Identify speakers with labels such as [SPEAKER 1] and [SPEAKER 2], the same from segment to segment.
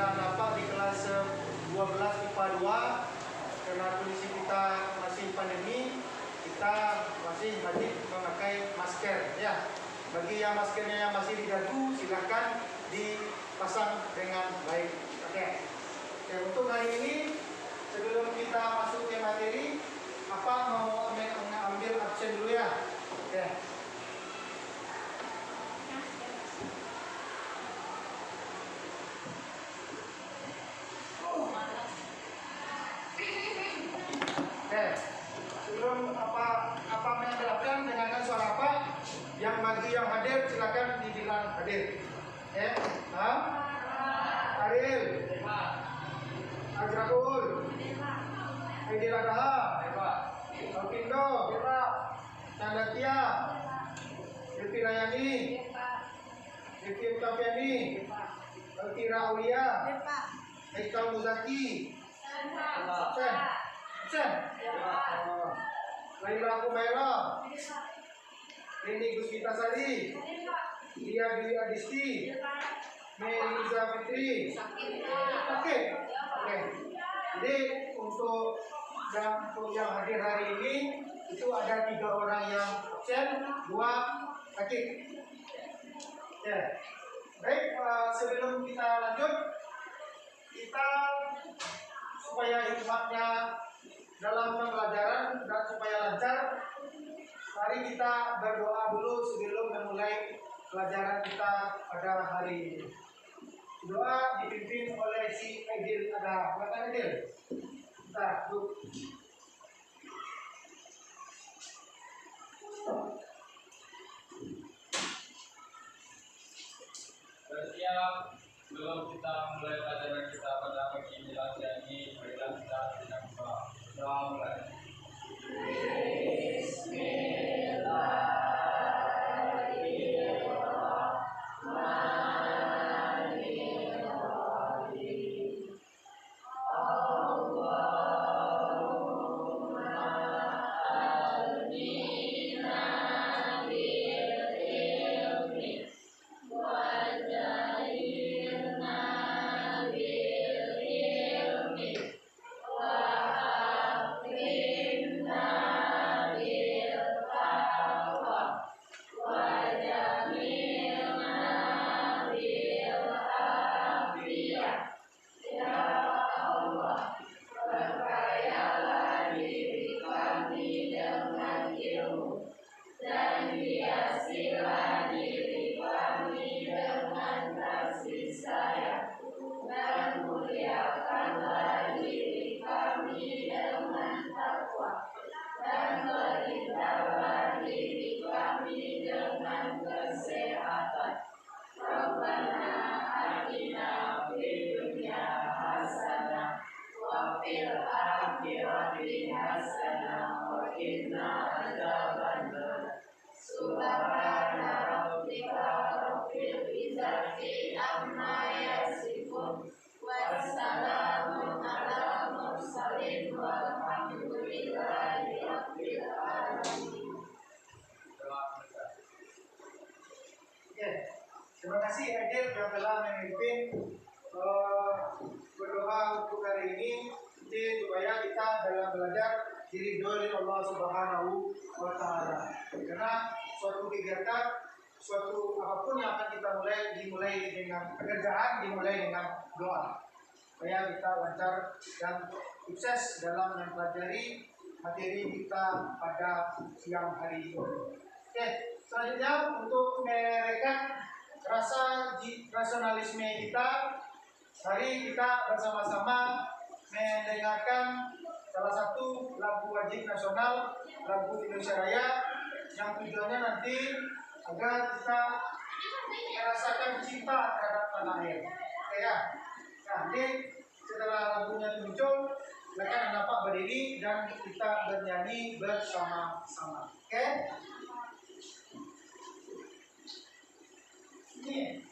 [SPEAKER 1] Bapak di kelas 12 IPA 2, karena kondisi kita masih pandemi, kita masih wajib memakai masker ya. Bagi yang maskernya yang masih di dagu, silahkan dipasang dengan baik. Oke. Oke, untuk hari ini sebelum kita masuk ke materi, apa mau ambil absen dulu ya? Oke. Oke, sebelum apa mengambil absen, dengarkan suara apa? Yang bagi yang hadir silakan dibilang hadir. Oke, Aril, Azraul, Aidil Adha, Alpindo, Nandatia, Devi Rayani, Devi Utapiani, Elvira Aulia, Haikal Muzaki, Laila Kumaira, Rini Guspita Sari, Lia Dwi Adisti, Meliza Fitri. Oke. Jadi untuk yang hadir hari ini itu ada 3 orang yang absen, 2 sakit. Oke. Baik, sebelum kita lanjut, kita supaya hikmatnya dalam pembelajaran dan supaya lancar, mari kita berdoa dulu sebelum memulai pelajaran kita pada hari ini. Doa dipimpin oleh si Aidil Adha. Silakan Aidil. Kita duduk.
[SPEAKER 2] Bersiap sebelum kita mulai pelajaran kita pada pagi ini latihan ini, marilah kita dengan doa mulai.
[SPEAKER 1] Terima kasih Aidil yang telah memimpin berdoa untuk hari ini, supaya kita dalam belajar diridhoi Allah Subhanahu wa Ta'ala. Karena suatu kegiatan, suatu apapun yang akan kita dimulai dengan pekerjaan, dimulai dengan doa, supaya kita lancar dan sukses dalam mempelajari materi kita pada siang hari ini. Oke, selanjutnya untuk merekap rasionalisme kita, mari kita bersama-sama mendengarkan salah satu lagu wajib nasional, lagu Indonesia Raya, yang tujuannya nanti agar kita merasakan cinta terhadap tanah air. Oke ya. Nah, nanti setelah lagunya muncul, silakan Bapak berdiri dan kita bernyanyi bersama-sama. Oke? Ini.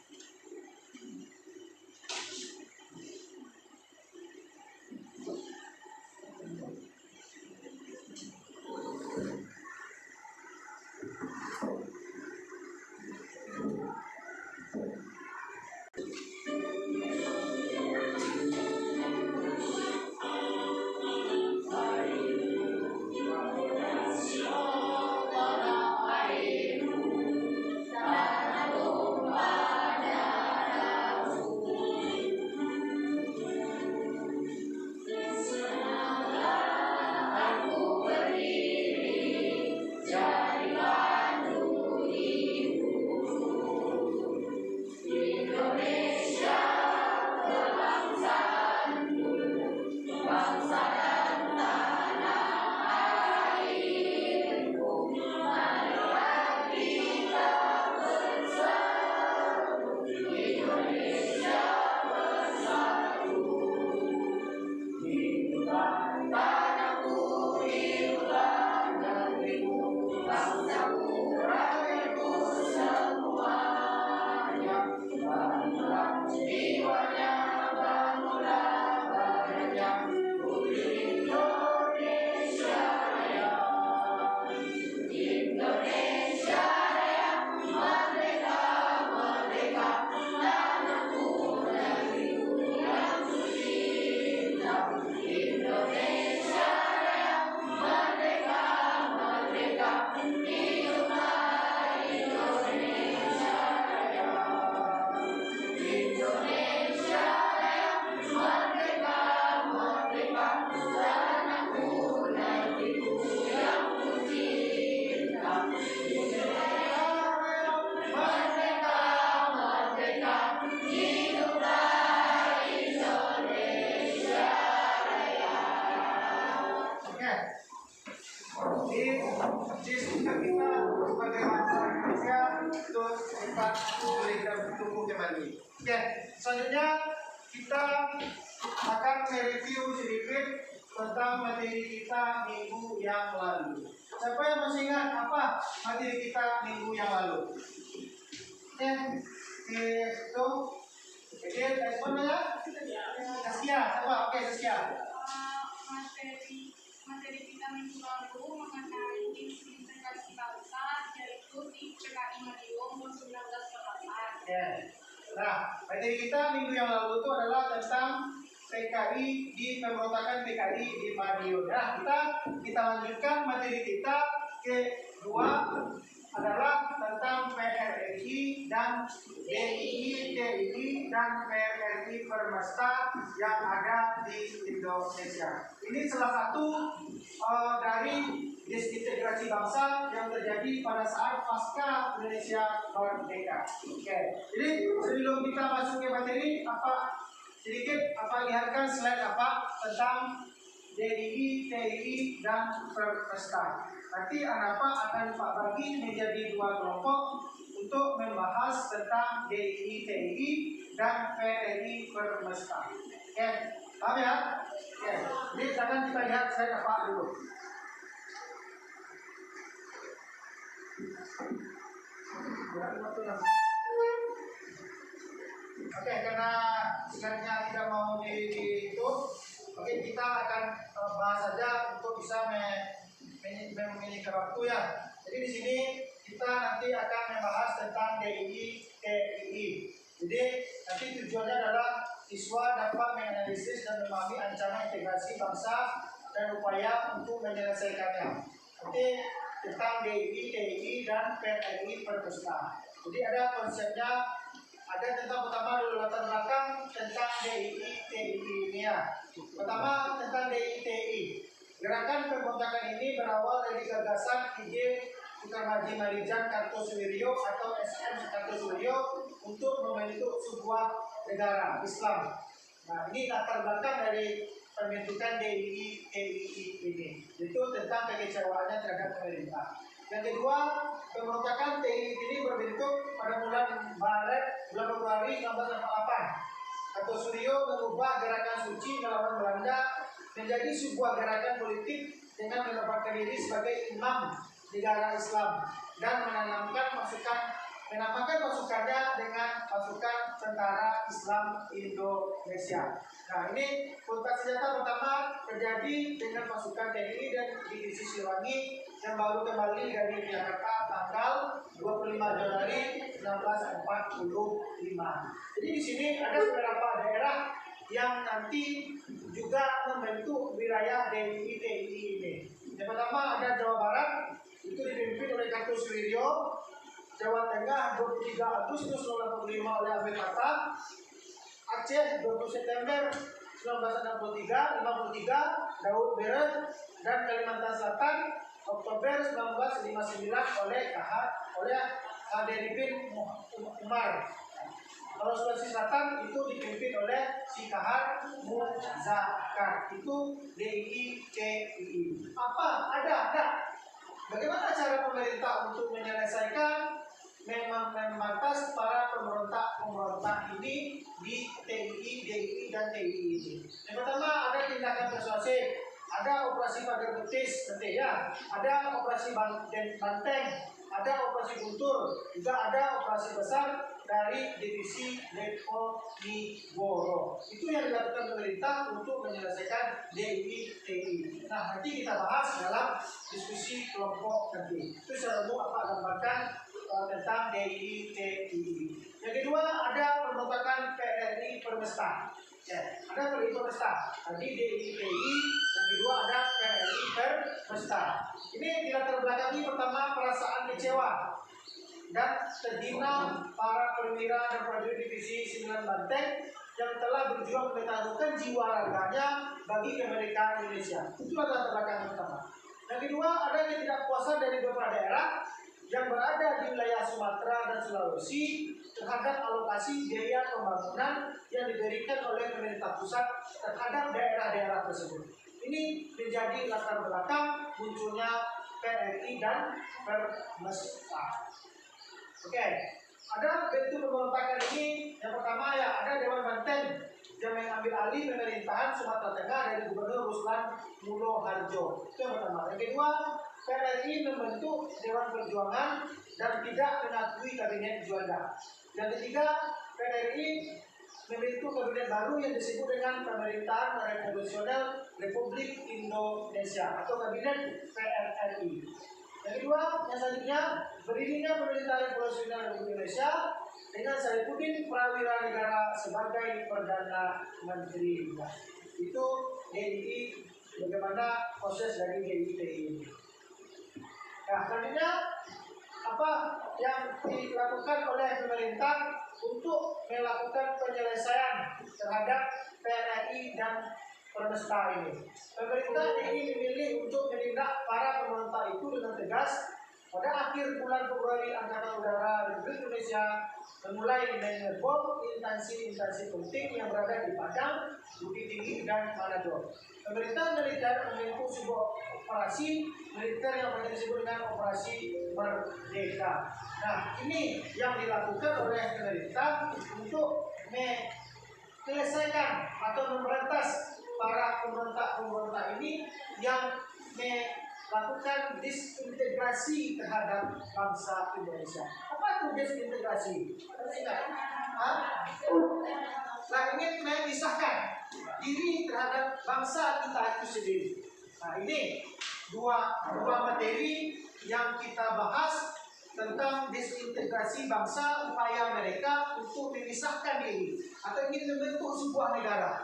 [SPEAKER 1] Oke. Di kita sebagai bangsa Indonesia terus kita berikan tumbuh kembali. Oke, selanjutnya kita akan mereview sedikit tentang materi kita minggu yang lalu. Siapa yang masih ingat apa materi kita minggu yang lalu? Oke, itu responnya ya? Saskia, siapa? Oke, Saskia.
[SPEAKER 3] Materi kita minggu lalu mengenai integrasi bangsa, yaitu di PKI Madiun 1914.
[SPEAKER 1] Ya. Nah, materi kita minggu yang lalu itu adalah tentang PKI di pemberontakan PKI di Madiun. Nah, kita lanjutkan materi kita kedua adalah tentang PRRI dan DII, TII dan PRRI Permesta yang ada di Indonesia. Ini salah satu dari disintegrasi bangsa yang terjadi pada saat pasca Indonesia merdeka. Oke, jadi sebelum kita masuk ke materi, lihatkan slide tentang DII, TII dan Permesta. Nanti akan Pak bagi menjadi dua kelompok untuk membahas tentang DII, TII dan PRRI Permesta. Oke, paham ya? Oke, jadi sekarang kita lihat slide dulu. Oke, karena slide-nya tidak mau ditutup, oke, kita akan bahas saja untuk bisa memiliki waktu ya. Jadi di sini kita nanti akan membahas tentang DII, TII. Jadi nanti tujuannya adalah siswa dapat menganalisis dan memahami ancaman integrasi bangsa dan upaya untuk menyelesaikannya. Nanti tentang DII, TII dan PRRI Permesta. Jadi ada konsepnya, ada tentang pertama dulu latar belakang tentang DII, TII ini ya. Pertama tentang DII, TII. Gerakan pemberontakan ini berawal dari gagasan ide Sukarmaji Marijan Kartosuwiryo atau SM Kartosuwiryo untuk membentuk sebuah negara Islam. Nah, ini latar belakang dari pembentukan DII, TII ini. Itu tentang kekecewaannya terhadap pemerintah. Yang kedua, pemberontakan TII ini berbentuk pada bulan Februari 1948. Kartosuwiryo mengubah gerakan suci melawan Belanda menjadi sebuah gerakan politik dengan menempatkan diri sebagai imam negara Islam dan menamakan pasukannya dengan pasukan tentara Islam Indonesia. Nah, ini kontak senjata pertama terjadi dengan pasukan TNI dan divisi Siliwangi yang baru kembali dari Jakarta tanggal 25 Januari 1945. Jadi di sini ada beberapa daerah yang nanti juga membentuk wilayah DII, TII ini. Yang pertama ada Jawa Barat, itu dipimpin oleh Kartosuwiryo. Jawa Tengah 23 Agustus 1945 oleh Ahmed Hatta. Aceh 20 September 1963 Daud Beret, dan Kalimantan Selatan Oktober 1959 oleh Haderibin Umar. Kalau Sulawesi Selatan itu dipimpin oleh si Kahar Muzakar. Itu DII, TII. Ada. Bagaimana cara pemerintah untuk menyelesaikan memangkas para pemberontak ini di TII, DII dan TII ini? Yang pertama ada tindakan persuasif, ada operasi pagar betis, ada operasi banteng, ada operasi guntur, juga ada operasi besar dari divisi Lepo Nigoro. Itu yang dilakukan pemerintah untuk menyelesaikan DII, TII. Nah, nanti kita bahas dalam diskusi kelompok nanti. Itu secara umum gambarkan tentang DII, TII. Yang kedua ada pemberontakan PRRI Permesta. Ya, ada PRRI Permesta. Tadi DII, TII. Yang kedua ada PRRI Permesta. Ini dilatar belakangi pertama perasaan kecewa dan terhina para perwira dan prajurit divisi 9 Banteng yang telah berjuang mempertaruhkan jiwa raganya bagi kemerdekaan Indonesia. Itulah latar belakang pertama. Yang kedua ada ketidakpuasan dari beberapa daerah yang berada di wilayah Sumatera dan Sulawesi terhadap alokasi biaya pembangunan yang diberikan oleh pemerintah pusat terhadap daerah-daerah tersebut. Ini menjadi latar belakang munculnya PRI dan Permesta. Oke, ada bentuk pemberontakan ini. Yang pertama ya ada Dewan Banten yang mengambil alih pemerintahan Sumatera Tengah dari Gubernur Ruslan Mulo Harjo. Itu yang pertama. Yang kedua, PRI membentuk Dewan Perjuangan dan tidak mengakui kabinet Juanda. Yang ketiga, PRI membentuk kabinet baru yang disebut dengan Pemerintahan Revolusioner Republik Indonesia atau Kabinet PRRI. Yang kedua, yang selanjutnya, berdirinya Pemerintahan Revolusioner Republik Indonesia dengan Saifuddin Prawira Negara sebagai Perdana Menteri. Itu DII, bagaimana proses dari DII ini. Nah, selanjutnya apa yang dilakukan oleh pemerintah untuk melakukan penyelesaian terhadap PRRI dan Permesta ini. Pemerintah ini memilih untuk menindak para pemberontak itu dengan tegas. Pada akhir bulan Februari, Angkatan Udara Republik Indonesia memulai mengebom instansi-instansi penting yang berada di Padang, Bukit Tinggi, dan Manado. Pemerintah militer membentuk sebuah operasi militer yang banyak disebut dengan Operasi Merdeka. Nah, ini yang dilakukan oleh pemerintah untuk menyelesaikan atau memberantas para pemberontak-pemberontak ini yang melakukan disintegrasi terhadap bangsa Indonesia. Apa itu disintegrasi? Nah, ingin memisahkan diri terhadap bangsa kita itu sendiri. Nah, ini dua materi yang kita bahas tentang disintegrasi bangsa, upaya mereka untuk memisahkan diri atau ingin membentuk sebuah negara.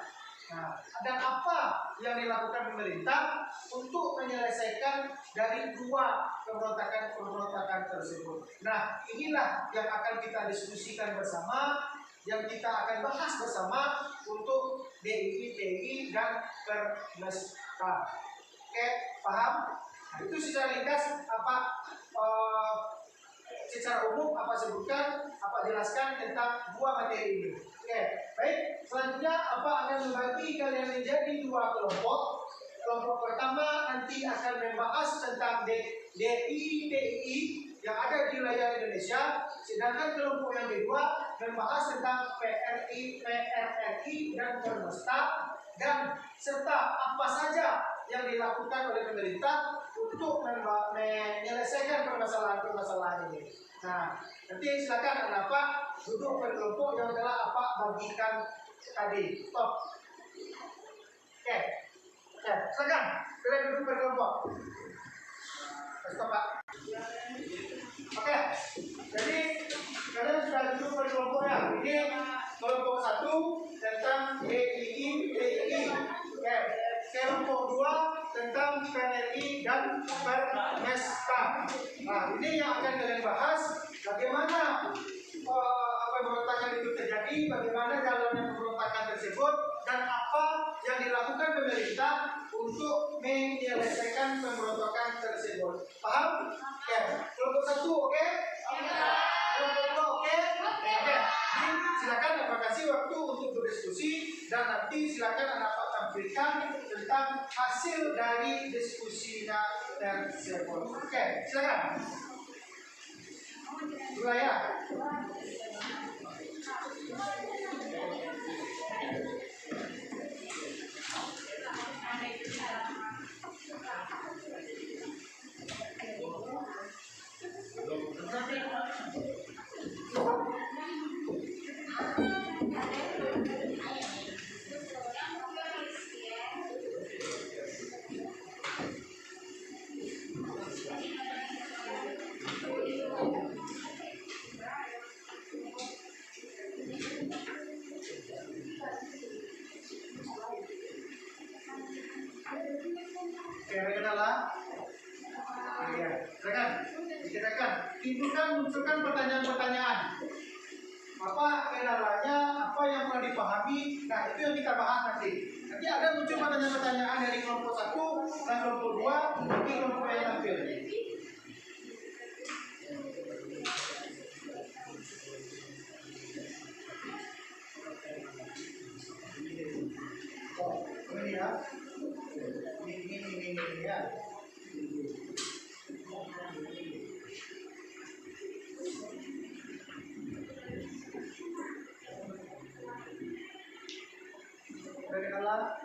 [SPEAKER 1] Nah, dan apa yang dilakukan pemerintah untuk menyelesaikan dari dua pemberontakan tersebut. Nah, inilah yang akan kita diskusikan bersama, yang kita akan bahas bersama untuk DII, TI, dan Permesta. Oke, paham? Nah, itu secara ringkas apa secara umum apa sebutkan, apa jelaskan tentang dua materi ini. Oke, baik. Selanjutnya apa akan membagi kalian menjadi dua kelompok. Kelompok pertama nanti akan membahas tentang DII, TI yang ada di wilayah Indonesia, sedangkan kelompok yang kedua membahas tentang PRI, PRRI, dan Permesta, dan serta apa saja yang dilakukan oleh pemerintah untuk menyelesaikan permasalahan-permasalahan ini. Nah, nanti silakan kenapa duduk berkelompok yang telah apa bagikan tadi. Stop. Oke. Ya, silakan. Kalian duduk berkelompok. Stop, Pak. Oke. Jadi kalian sudah duduk berkelompok ya. Ini kelompok 1 tentang DII, TI. Oke. Kelompok 2 tentang PRI dan Permesta. Nah, ini yang akan kalian bahas bagaimana pemberontakan itu terjadi, bagaimana jalannya pemberontakan tersebut, dan apa yang dilakukan pemerintah untuk menyelesaikan pemberontakan tersebut. Paham? Oke. Kelompok 1 oke? Kelompok 2 oke? Oke. Silakan Bapak kasih waktu untuk berdiskusi dan nanti silakan Bapak tampilkan tentang hasil dari diskusinya tersebut. Oke, silakan. Dua ya. Munculkan pertanyaan-pertanyaan. Apa kendalanya, apa yang pernah dipahami, nah itu yang kita bahas nanti. Nanti ada muncul pertanyaan-pertanyaan dari kelompok 1 dan kelompok 2, nanti kelompok yang tampil. ya. Ini ya. Dari Allah.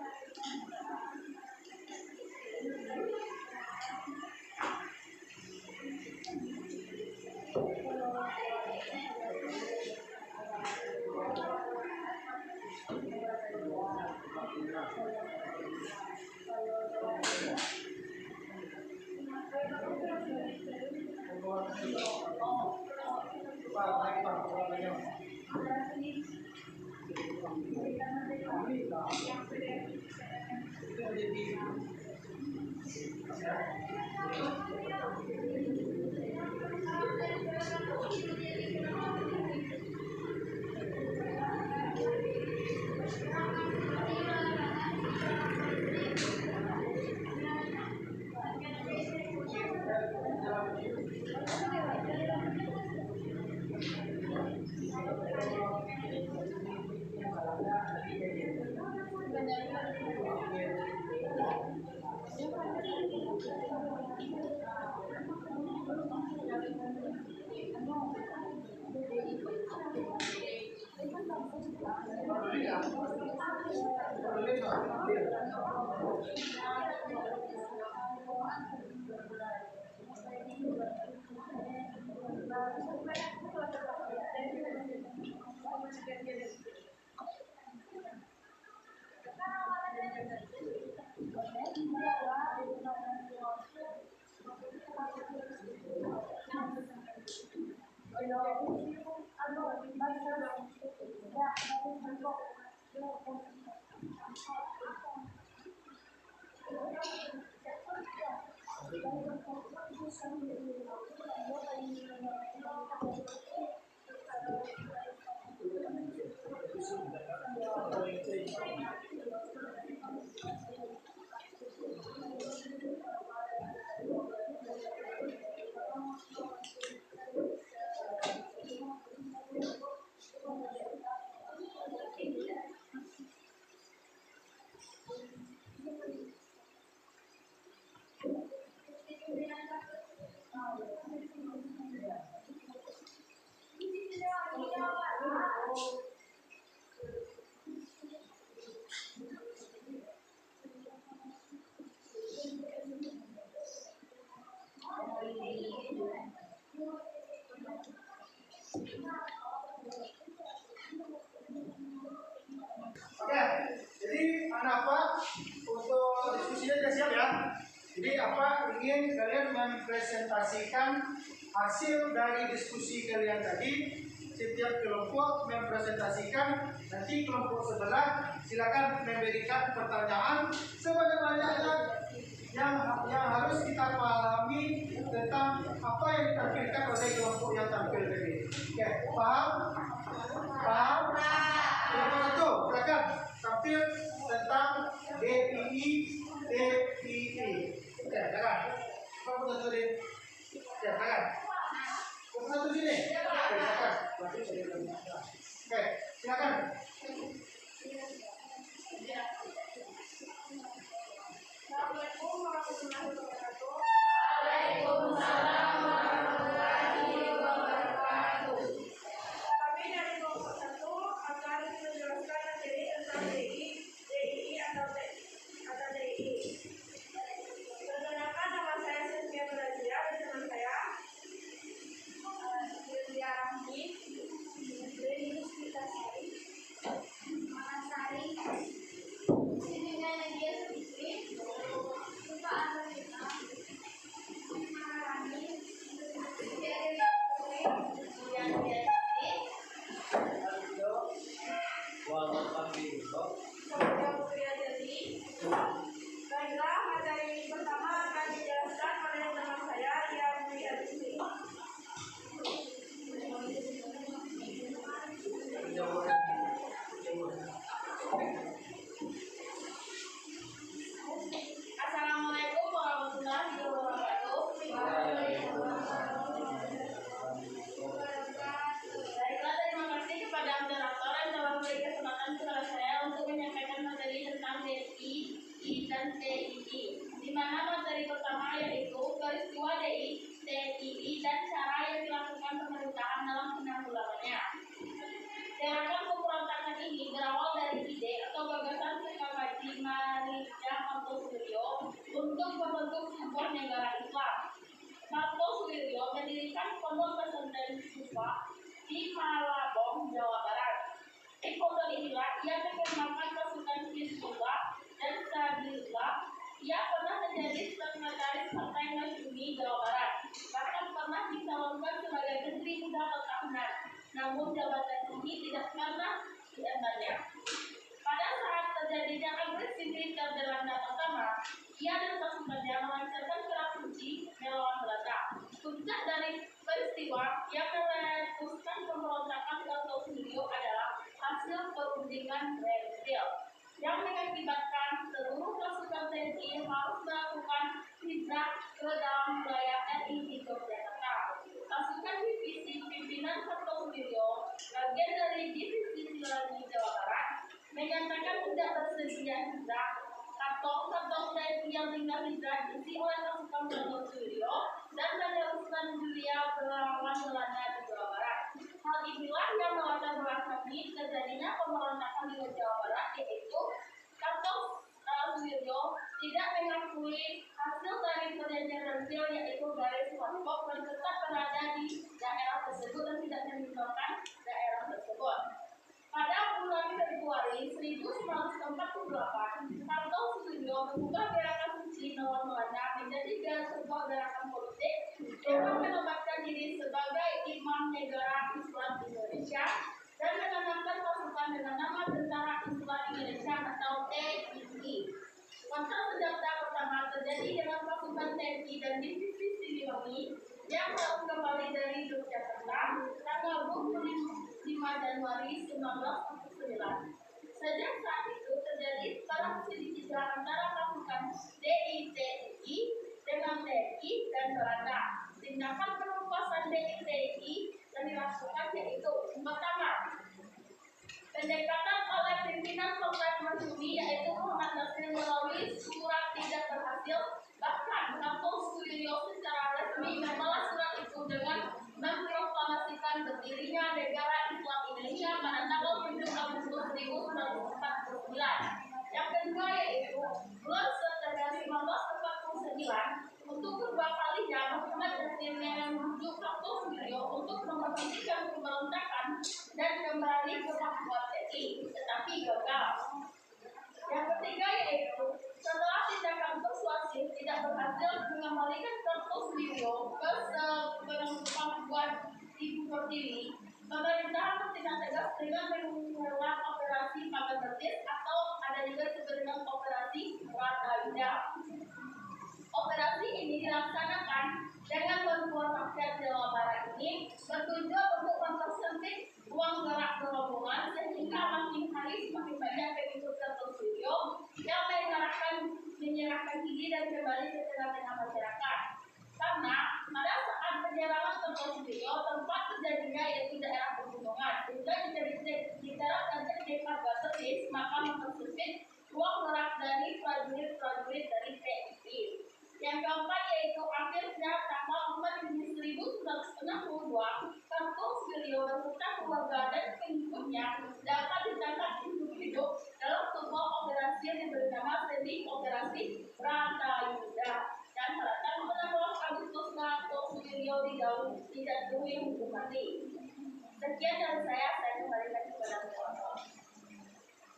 [SPEAKER 1] Oke, jadi anak apa untuk diskusinya sudah siap ya. Jadi apa ingin kalian mempresentasikan hasil dari diskusi kalian tadi. Setiap kelompok mempresentasikan, nanti kelompok sebelah silakan memberikan pertanyaan sebanyak-banyaknya yang harus kita pahami tentang apa yang ditampilkan oleh kelompok yang tampil tadi. Oke, paham? Paham? Kelompok satu, silakan tampil tentang DPI, DPI. Oke, silakan. Kelompok satu di, silakan. Kelompok satu sini. Oke, silakan. Oke, silakan.
[SPEAKER 3] Assalamualaikum warahmatullahi wabarakatuh.
[SPEAKER 4] Waalaikumsalam warahmatullahi wabarakatuh.
[SPEAKER 3] Kami dari kelompok 1 akan menjelaskan materi tentang DII atau DII. Perkenalkan, nama saya Sylvia Brazia dan teman saya Sylvia Rahmi, dari Puspitasari, Manasari, Sininya Nadia Sutri, Suka Antarita, Maharani, Dari Putri, Yan Sabda Putri Adeli. Baiklah, materi pertama akan dijelaskan oleh teman saya Yan Dwi Adeli.
[SPEAKER 4] Assalamualaikum warahmatullahi wabarakatuh. Baiklah, terima kasih kepada moderator yang telah memberi kesempatan kepada saya untuk menyampaikan materi tentang DPI DI, dan TII, di mana materi pertama yaitu peristiwa DI, TII, dan cara yang dilakukan pemerintahan dalam penanggulangannya. Gerakan pemberontakan ini berawal dari ide atau gagasan Sukmawati Maridja Kartosoewirjo untuk membentuk sebuah negara Islam. Kartosoewirjo mendirikan pondok pesantren Syufa di Malabong, Jawa Barat. Di pondok inilah ia mengembangkan pasukan Hizbullah dan Sabilillah. Ia pernah menjadi sekretaris Partai Masyumi Jawa Barat, bahkan pernah dicalonkan sebagai Menteri Muda Pertahanan. Namun jabatan ini tidak pernah diembannya. Pada saat terjadinya agresi militer Belanda pertama, ia dan pasukannya melancarkan perang suci melawan Belanda. Puncak dari peristiwa yang meletuskan pemberontakan Kartosoewirjo adalah hasil perundingan Renville yang mengakibatkan seluruh pasukan TNI harus melakukan hijrah ke dalam wilayah RI di Yogyakarta. Pasukan divisi pimpinan Kartosoewirjo, bagian dari divisi Silani Jawa Barat, menyatakan tidak bersedia hijrah. Kantong TNI yang tinggal hijrah diisi oleh pasukan Kartosoewirjo dan meneruskan gerilya melawan Belanda di Jawa Barat. Hal inilah yang melatar belakangi terjadinya pemberontakan di Jawa Barat, yaitu Kartosoewirjo tidak mengakui hasil dari perjanjian Renville, yaitu garis Watford, dan tetap berada di daerah tersebut dan tidak meninggalkan daerah tersebut. Pada bulan Februari 1948, Kartosoewirjo mengubah gerakan suci melawan Belanda menjadi sebuah gerakan politik dengan menobatkan diri sebagai Imam Negara Islam Indonesia dan menanamkan pasukan dengan nama Tentara Islam Indonesia atau TII. Kontak senjata pertama terjadi dengan pasukan TNI dan divisi Siliwangi yang baru kembali dari Yogyakarta tanggal 25 Januari 1949. Sejak saat itu terjadi perang hijrah antara pasukan DI-TII dengan TNI dan Belanda. Tindakan penumpasan DI-TII yang dilakukan yaitu pertama, pendekatan oleh pimpinan Partai Masyumi yaitu Muhammad Nasir melalui surat tidak berhasil. Bahkan Kartosoewirjo secara resmi membalas surat itu dengan memproklamasikan berdirinya Negara Islam Indonesia pada tanggal 7 Agustus 1949. Yang kedua yaitu bulan September 1949, untuk kedua kalinya Muhammad Nasir menuju Kartosoewirjo untuk menghentikan pemberontakan dan kembali ke Papua TNI, tetapi gagal. Yang ketiga yaitu setelah tindakan persuasif tidak berhasil mengembalikan Kartosoewirjo ke Papua Ibu Pertiwi, pemerintahan bertindak tegas dengan menggelar operasi Pagar Betis atau ada juga disebut dengan operasi Ratayuda. Operasi ini dilaksanakan dengan bantuan rakyat Jawa Barat ini bertujuan untuk mempersempit ruang gerak rombongan sehingga makin hari semakin banyak pengikut Kartosoewirjo yang menyerahkan diri dan kembali ke tengah-tengah masyarakat. Karena pada saat penyerangan Kartosoewirjo tempat terjadinya yaitu daerah pegunungan, sehingga diterapkan teknik Pagar Betis maka mempersempit ruang gerak dari prajurit-prajurit dari TNI. Yang keempat yaitu akhirnya tanggal 4 Juni 1962, Kartosoewirjo beserta keluarga dan pengikutnya dapat ditangkap hidup dalam sebuah operasi yang diberi nama Operasi Ratayuda. Dan pada tanggal 16 Agustus Kartosoewirjo dijatuhi hukum mati. Sekian dari saya kembalikan kepada Bapak.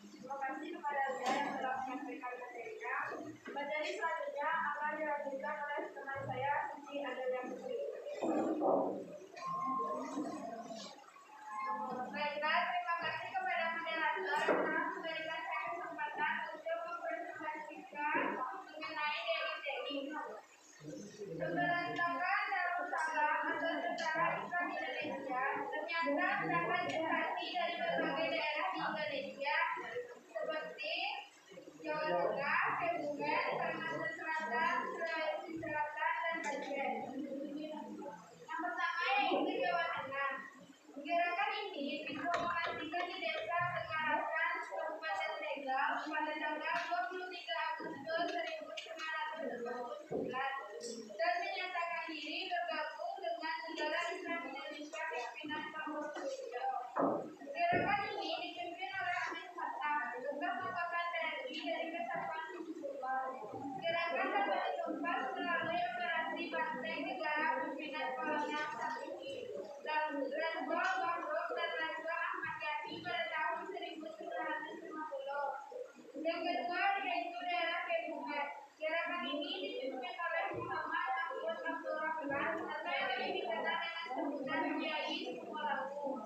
[SPEAKER 3] Terima kasih kepada Anda yang telah menyampaikan materinya. Materi selanjutnya akan dilanjutkan oleh teman saya, Siti Adelia Putri. Baiklah, terima kasih kepada moderator yang telah memberikan saya kesempatan untuk mempresentasikan mengenai DI-TII. Pemberontakan Darussalam atau Tentara Islam Indonesia ternyata mendapat simpati dari berbagai pada tanggal 23 Agustus 1989 dan menyatakan diri bergabung dengan Negara Islam Indonesia pimpinan Paulus Suyo. Gerakan ini dipimpin oleh Amin Khattab, juga merupakan TNI dari Kesatuan Hizbullah. Gerakan dapat ditumpas melalui operasi Banteng Negara pimpinan Kolonel Sabiti, Letgol Bangkok dan Letgol Ahmad Yani pada tahun 1950. Yang kedua yaitu daerah Kebumen. Gerakan ini dipimpin oleh Muhammad Abdul Rahman atau yang lebih dikenal dengan sebutan Kiai Sumolawu.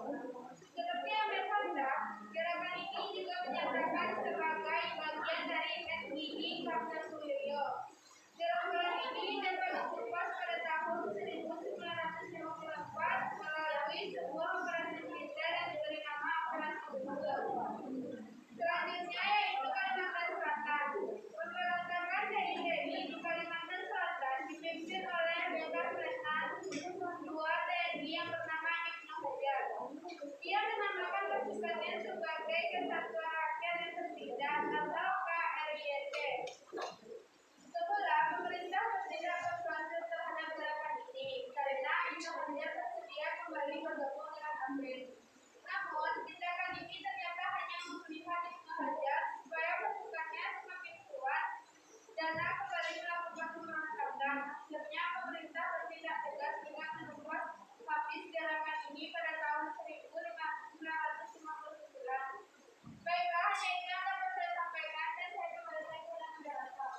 [SPEAKER 3] Seperti Amin Khattab, gerakan ini juga menyatakan sebagai bagian dari SDI Kapten Suyoyo. Gerakan ini dapat ditumpas pada tahun 1954 melalui sebuah operasi militer yang diberi nama Operasi Bubur. Selanjutnya yaitu Kalimantan Selatan. Pemberontakan TNI di Kalimantan Selatan dipimpin oleh Jenderal Letnan II TNI yang bernama Ibnu Hajar. Ia menamakan pasukannya sebagai Kesatuan Rakyat yang Tertindak atau KRYT. Semula pemerintah tidak berproses terhadap gerakan ini karena Ibnu Hajar bersedia kembali bergabung dengan APRI. Namun tindakan ini ternyata hanya memulihkan Ibnu Hajar supaya pasukannya semakin kuat dana kembali melakukan pemberontakan. Akhirnya pemerintah bertindak tegas dengan menumpas habis gerakan ini pada tahun 1959. Baiklah, hanya itu yang dapat saya sampaikan dan saya kembalikan kepada masyarakat.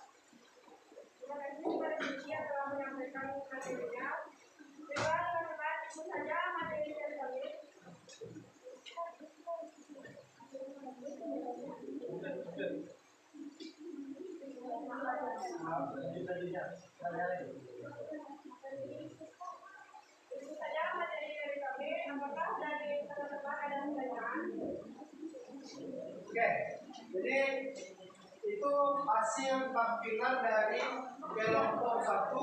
[SPEAKER 3] Terima kasih kepada Cici yang telah menyampaikan materinya. Terima kasih itu saja materi dari kami. Itu saja materi dari kami. Apakah dari teman-teman ada pertanyaan?
[SPEAKER 1] Oke, jadi itu hasil tampilan dari kelompok 1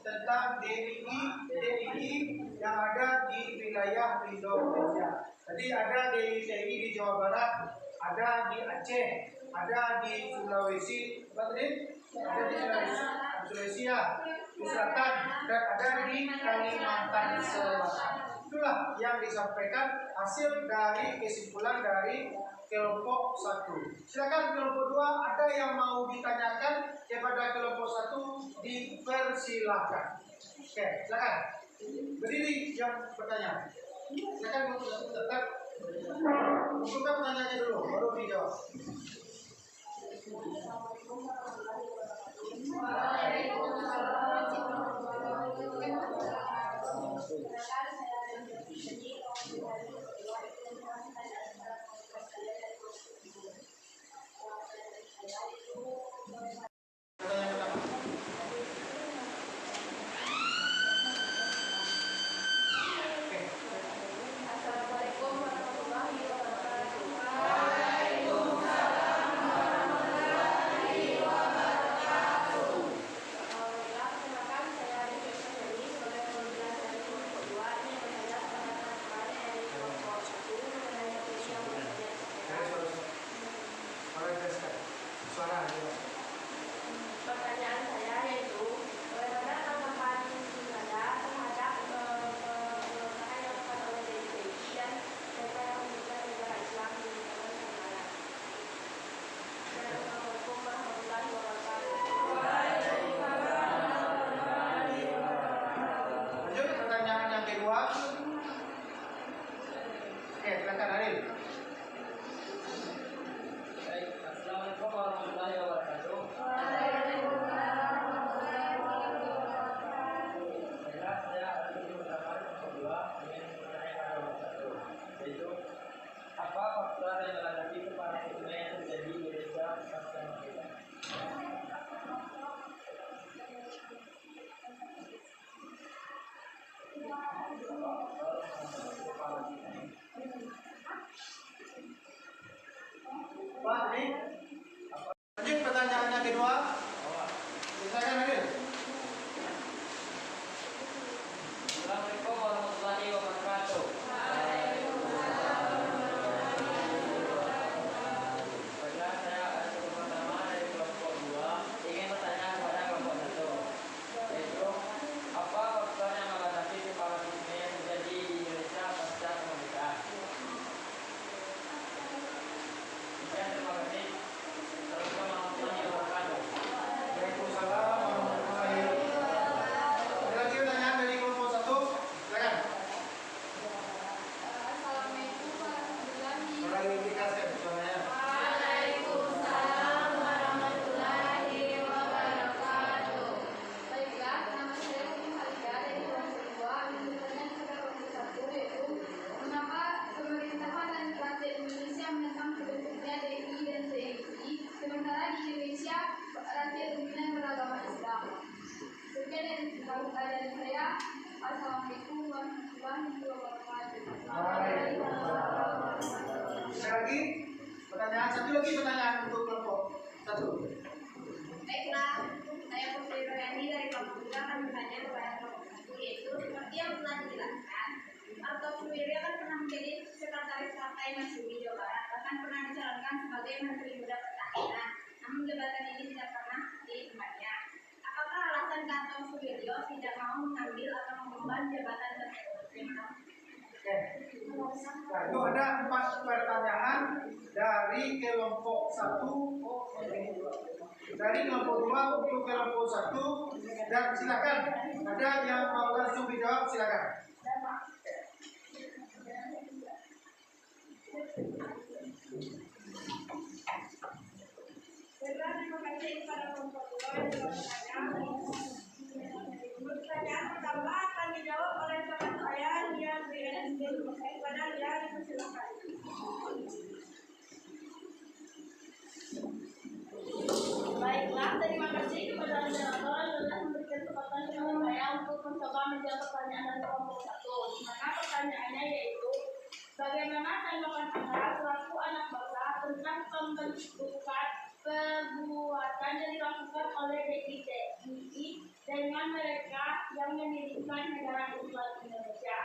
[SPEAKER 1] tentang DIY yang ada di wilayah Indonesia. Jadi ada DIY di Jawa Barat, ada di Aceh, ada di Sulawesi, ada di Sulawesi ya, di Selatan, dan ada di Kalimantan Selatan. Itulah yang disampaikan hasil dari kesimpulan dari kelompok 1. Silakan kelompok 2, ada yang mau ditanyakan kepada kelompok 1, dipersilakan. Oke, silakan. Berdiri yang bertanya. Silakan tetap buka pertanyaannya dulu, baru dijawab.
[SPEAKER 3] Assalamualaikum warahmatullahi wabarakatuh. Perkenalkan, saya Rizky Syahrani sebagai perwakilan dari kelompok 2 ini bertanya kepada teman-teman dari kelompok 1 mengenai materi yang baru saja disampaikan. Pertanyaan saya yaitu bagaimana tanggapan Anda terhadap pemberontakan yang dilakukan oleh DIY dan mereka yang membuka negara Islam di Kalimantan Barat. Assalamualaikum warahmatullahi wabarakatuh.
[SPEAKER 1] Lanjut pertanyaan yang kedua. Oke, silakan Aril.
[SPEAKER 2] Baik, Assalamualaikum warahmatullahi wabarakatuh. Baiklah, saya akan mengucapkan kedua dengan pertanyaan pada waktu yaitu apa faktor yang melandasi kepanikan sungai yang terjadi di Indonesia pasca merdeka?
[SPEAKER 1] Pak, ini. Lanjut pertanyaan yang kedua. Silakan Aril.
[SPEAKER 2] Assalamualaikum warahmatullahi wabarakatuh. Baiklah, saya akan
[SPEAKER 3] dari saya. Assalamualaikum warahmatullahi wabarakatuh.
[SPEAKER 1] Sekali lagi, pertanyaan satu lagi pertanyaan untuk kelompok satu.
[SPEAKER 3] Baiklah, saya Putri Royani dari kelompok 3 akan bertanya kepada kelompok 1, yaitu seperti yang telah dijelaskan, Arto Suwiryo kan pernah menjadi sekretaris partai Masyumi Jawa Barat, bahkan pernah dicalonkan sebagai Menteri Muda Pertahanan, namun jabatan ini tidak pernah ditempatnya. Apakah alasan Arto Suwiryo tidak mau mengambil atau mengemban jabatan tersebut? Terima kasih.
[SPEAKER 1] Nah, itu ada 4 pertanyaan dari kelompok 1 dari kelompok 2 untuk kelompok 1, dan silakan ada yang mau langsung dijawab, silakan.
[SPEAKER 3] Terima kasih kepada kelompok 2 yang telah bertanya. Pertanyaan pertama akan dijawab oleh teman saya, Lia Brian. Kepada Lia, dipersilakan.
[SPEAKER 4] Baiklah, terima kasih kepada moderator yang telah memberikan kesempatan kepada saya untuk mencoba menjawab pertanyaan dari kelompok 1. Di mana pertanyaannya yaitu, bagaimana tanggapan Anda selaku anak bangsa tentang pembentukan perbuatan yang dilakukan oleh DITI dengan mereka yang mendirikan negara Islam Indonesia?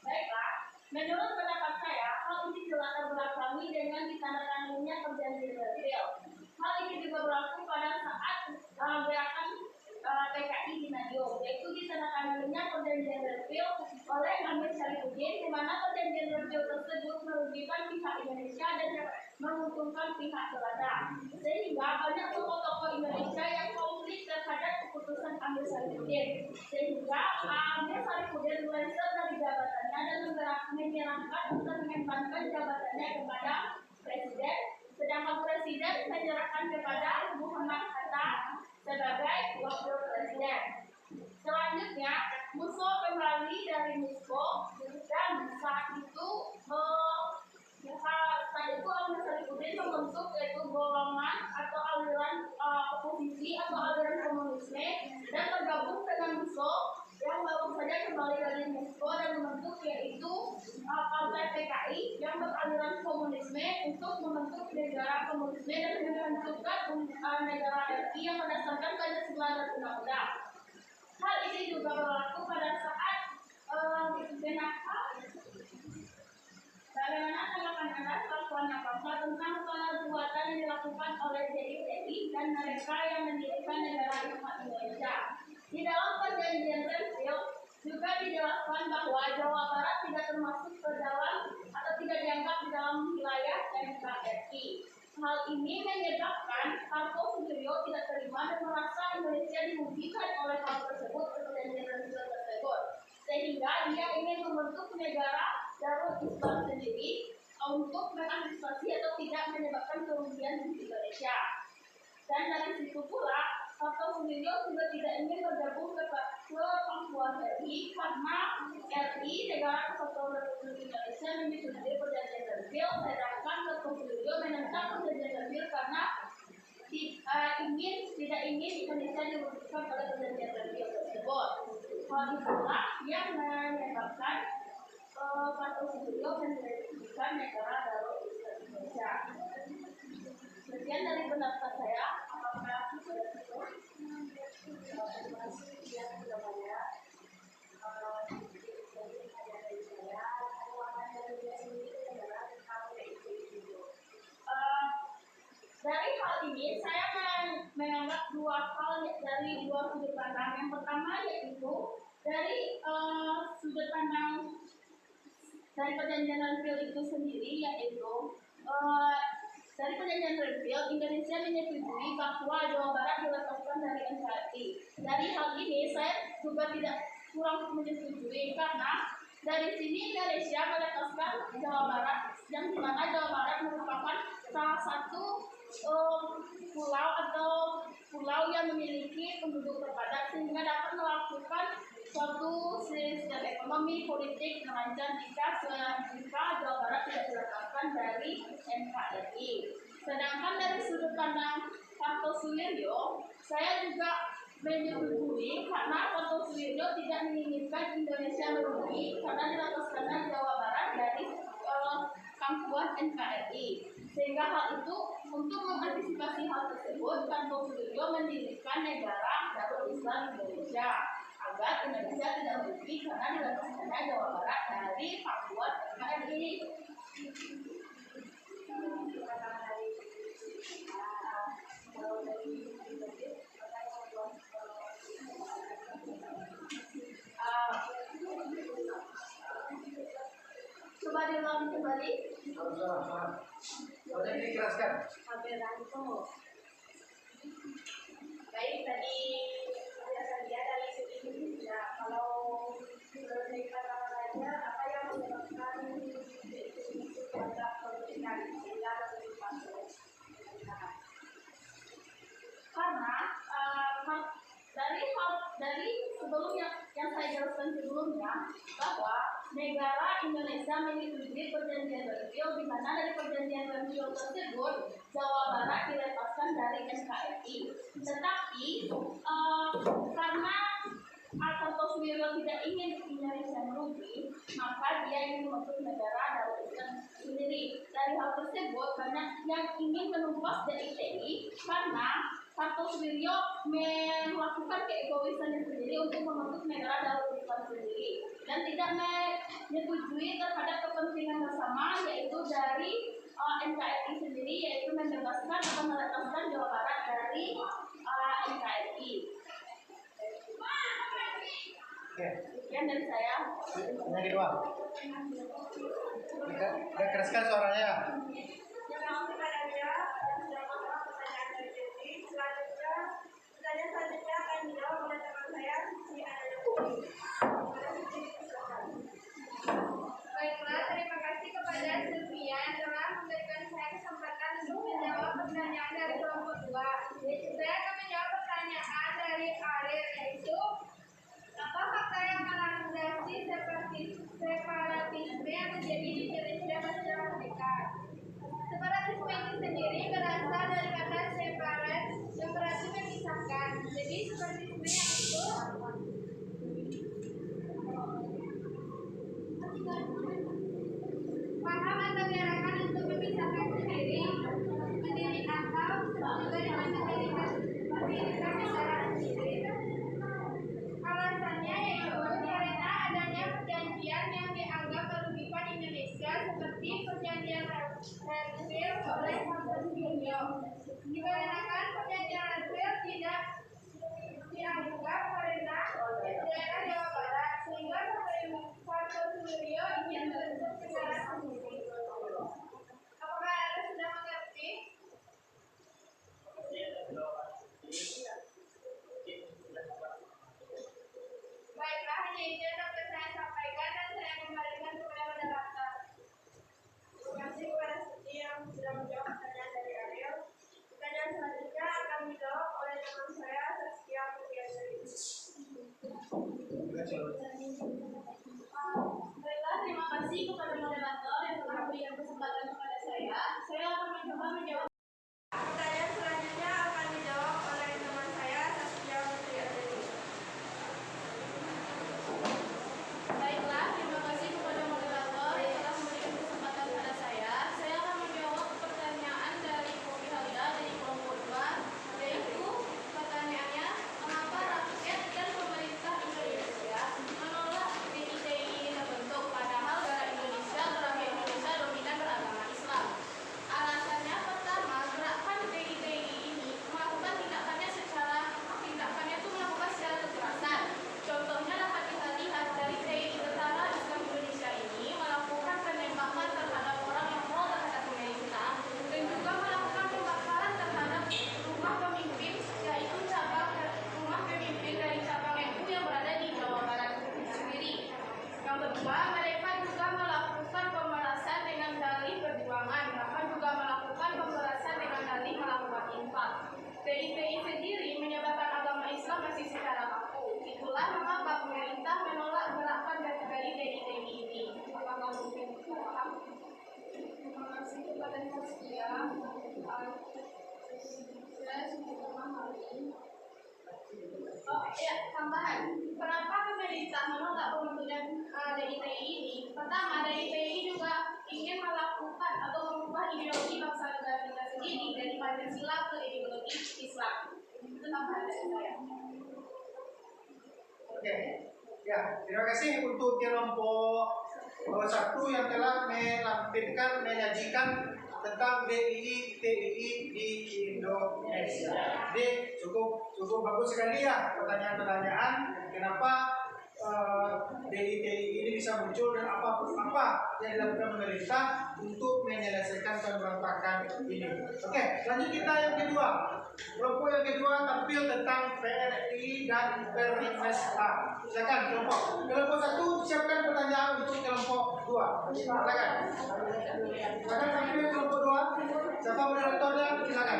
[SPEAKER 4] Baiklah, menurut pendapat saya, hal ini dilatar belakangi dengan ditandatanganinya perjanjian Berlin. Hal ini juga berlaku pada saat gerakan PKI di Nadiom, yaitu ditandatanganinya perjanjian Berlin oleh Amir Syarifuddin, di mana perjanjian Berlin tersebut merugikan pihak Indonesia dan menguntungkan pihak Belanda, sehingga banyak tokoh-tokoh Indonesia yang konflik terhadap keputusan Amir Syarifuddin, sehingga Amir Syarifuddin melengsar dari jabatannya dan menyerahkan untuk mengembalikan jabatannya kepada Presiden, sedangkan Presiden menyerahkan kepada Muhammad Hatta sebagai Wakil Presiden. Selanjutnya, Musso kembali dari Moskow dan saat itu Amir Syarifuddin membentuk yaitu golongan atau aliran oposisi atau aliran komunisme dan bergabung dengan Musso yang baru saja kembali dari Moskow dan membentuk yaitu partai PKI yang beraliran komunisme untuk membentuk negara komunisme dan menentukan negara RI yang berdasarkan Pancasila dan Undang-Undang. Hal ini juga berlaku pada saat bagaimana tanggapan Anda selaku anak bangsa tentang perbuatan yang dilakukan oleh DITI dan mereka yang mendirikan negara Islam Indonesia? Di dalam perjanjian Berlin juga dijelaskan bahwa Jawa Barat tidak termasuk ke dalam atau tidak dianggap di dalam wilayah NKRI. Hal ini menyebabkan Arto Suwiryo tidak terima dan merasa Indonesia dirugikan oleh hal tersebut, perjanjian Berlin tersebut, sehingga dia ingin membentuk negara Darul Islam sendiri untuk mengantisipasi atau tidak menyebabkan kerugian di Indonesia. Dan dari situ pula, Arto Suwiryo juga tidak ingin bergabung ke Papua RI karena RI, Negara Kesatuan Republik Indonesia, menyetujui perjanjian Berlin, sedangkan Arto Suwiryo menentang perjanjian Berlin karena tidak ingin Indonesia dirugikan oleh perjanjian Berlin tersebut. Hal itulah yang menyebabkan Arto Suwiryo mendirikan negara Darul Islam Indonesia. Sekian dari pendapat saya. Apakah sudah cukup? Yang kedepannya dari hal ini saya menganggap dua hal dari dua sudut pandang. Yang pertama yaitu dari sudut pandang dari perjanjian Berlin itu sendiri, yaitu dari perjanjian Berlin Indonesia menyetujui bahwa Jawa Barat dilepaskan dari NKRI. Dari hal ini saya juga tidak kurang menyetujui karena dari sini Indonesia melepaskan Jawa Barat, yang dimana Jawa Barat merupakan salah satu pulau atau pulau yang memiliki penduduk terpadat sehingga dapat melakukan suatu sistem ekonomi politik lancar jika Jawa Barat tidak dilepaskan dari NKRI. Sedangkan dari sudut pandang Arto Suwiryo, saya juga menyetujui karena Toto Suwiryo tidak menginginkan Indonesia merugi karena dilepaskannya Jawa Barat dari kampuan NKRI. Sehingga hal itu untuk mengantisipasi hal tersebut, Toto Suwiryo mendirikan negara Darul Islam Indonesia agar Indonesia tidak merugi karena dilepaskannya Jawa Barat dari kampuan NKRI. Coba diulang kembali.
[SPEAKER 1] Boleh dikeraskan.
[SPEAKER 4] Baik, tadi penjelasan dia dari segi Indonesia. Kalau menurut kata-katanya, apa yang menyebabkan dianggap pendidikan sehingga lebih masuk? Karena dari sebelumnya yang saya jelaskan sebelumnya bahwa negara Indonesia menyetujui perjanjian Bernville, di mana dari perjanjian Bernville tersebut Jawa Barat dilepaskan dari NKRI. Tetapi karena Toto Suwiryo tidak ingin Indonesia merugi, maka dia ingin membentuk negara Darul Islam sendiri. Dari hal tersebut banyak yang ingin menumpas DITI karena Toto Suwiryo melakukan keegoisannya sendiri untuk membentuk negara Darul Islam sendiri dan tidak menyetujui terhadap kepentingan bersama, yaitu dari NKRI sendiri, yaitu membebaskan atau melepaskan Jawa Barat dari NKRI.
[SPEAKER 1] Oke.
[SPEAKER 4] Sekian dari saya.
[SPEAKER 1] Yang kedua. Keraskan suaranya.
[SPEAKER 3] Terima kepadanya sudah menjawab pertanyaan dari Devi. Selanjutnya, pertanyaan selanjutnya akan dijawab oleh teman saya, Siti Anayani. Baiklah, terima kasih kepada Sylvia yang telah memberikan saya kesempatan untuk menjawab pertanyaan dari kelompok 2. Saya akan menjawab pertanyaan dari Arir, yaitu apa fakta yang melandasi separatisme yang terjadi di Indonesia pasca merdeka? Separatisme itu sendiri berasal dari kata separat yang berarti memisahkan. Jadi separatisme yang itu paham atau gerakan untuk memisahkan sendiri, mendiri atau juga dengan mendirikan negara sendiri. Alasannya yaitu karena adanya perjanjian yang dianggap merugikan Indonesia seperti perjanjian Bernville oleh Toto Suwiryo. Dikarenakan perjanjian Bernville tidak dianggap karena daerah Jawa Barat, sehingga Toto Suwiryo ingin membentuk negara sendiri. Apakah Anda sudah mengerti? Baiklah, hanya itu yang dapat saya sampaikan dan saya kembalikan kepada moderator. Terima kasih kepada Siti yang sudah menjawab pertanyaan dari Ariel. Pertanyaan selanjutnya akan dijawab oleh teman saya, Saskia Putri.
[SPEAKER 4] Baiklah, terima kasih kepada moderator yang telah memberikan kesempatan kepada saya. Saya akan mencoba menjawab.
[SPEAKER 3] Pertanyaan selanjutnya akan dijawab oleh teman saya, Saskia Putri.
[SPEAKER 4] Baiklah, terima kasih kepada moderator yang telah memberikan kesempatan kepada saya. Saya akan menjawab pertanyaan dari Kopi Halida dari kelompok 2, yaitu pertanyaannya, mengapa rakyat dan pemerintah Indonesia menolak DITI ini terbentuk, padahal negara Indonesia dominan beragama Islam? Alasannya pertama, gerakan DITI ini melakukan tindakannya itu melakukan secara kekerasan. Contohnya dapat kita lihat dari DITI Tentara Islam Indonesia ini melakukan penembakan terhadap orang yang pro terhadap pemerintah dan juga melakukan pembakaran terhadap rumah pemimpin, yaitu rumah pemimpin dari cabang NU yang berada di Jawa Barat sendiri. Yang kedua, mereka juga melakukan pemerasan dengan dalih perjuangan, bahkan juga melakukan pemerasan dengan dalih melakukan infak. DITI sendiri menyebarkan agama Islam masih secara kaku. Itulah mengapa pemerintah menolak gerakan dari DITI ini. Apakah mungkin paham?
[SPEAKER 3] Terima kasih kepada Saskia. Saya sudah memahami
[SPEAKER 4] Oh ya, tambahan. Kenapa pemerintah menolak pembentukan DITI ini? Pertama, DITI juga ingin melakukan atau mengubah ideologi bangsa negara kita sendiri dari Pancasila ke ideologi Islam. Itu tambahan dari saya.
[SPEAKER 1] Oke, ya terima kasih untuk kelompok satu yang telah melampirkan menyajikan tentang DII TII di Indonesia. Jadi cukup bagus sekali ya pertanyaan-pertanyaan kenapa DII TII ini bisa muncul dan apa yang dilakukan pemerintah untuk menyelesaikan pemberontakan ini. Oke, lanjut kita yang kedua. Kelompok yang kedua tampil tentang PRI dan Permesta. Silakan kelompok satu siapkan pertanyaan untuk kelompok dua. Silakan. Silakan tampil kelompok dua. Siapa moderatornya? Silakan.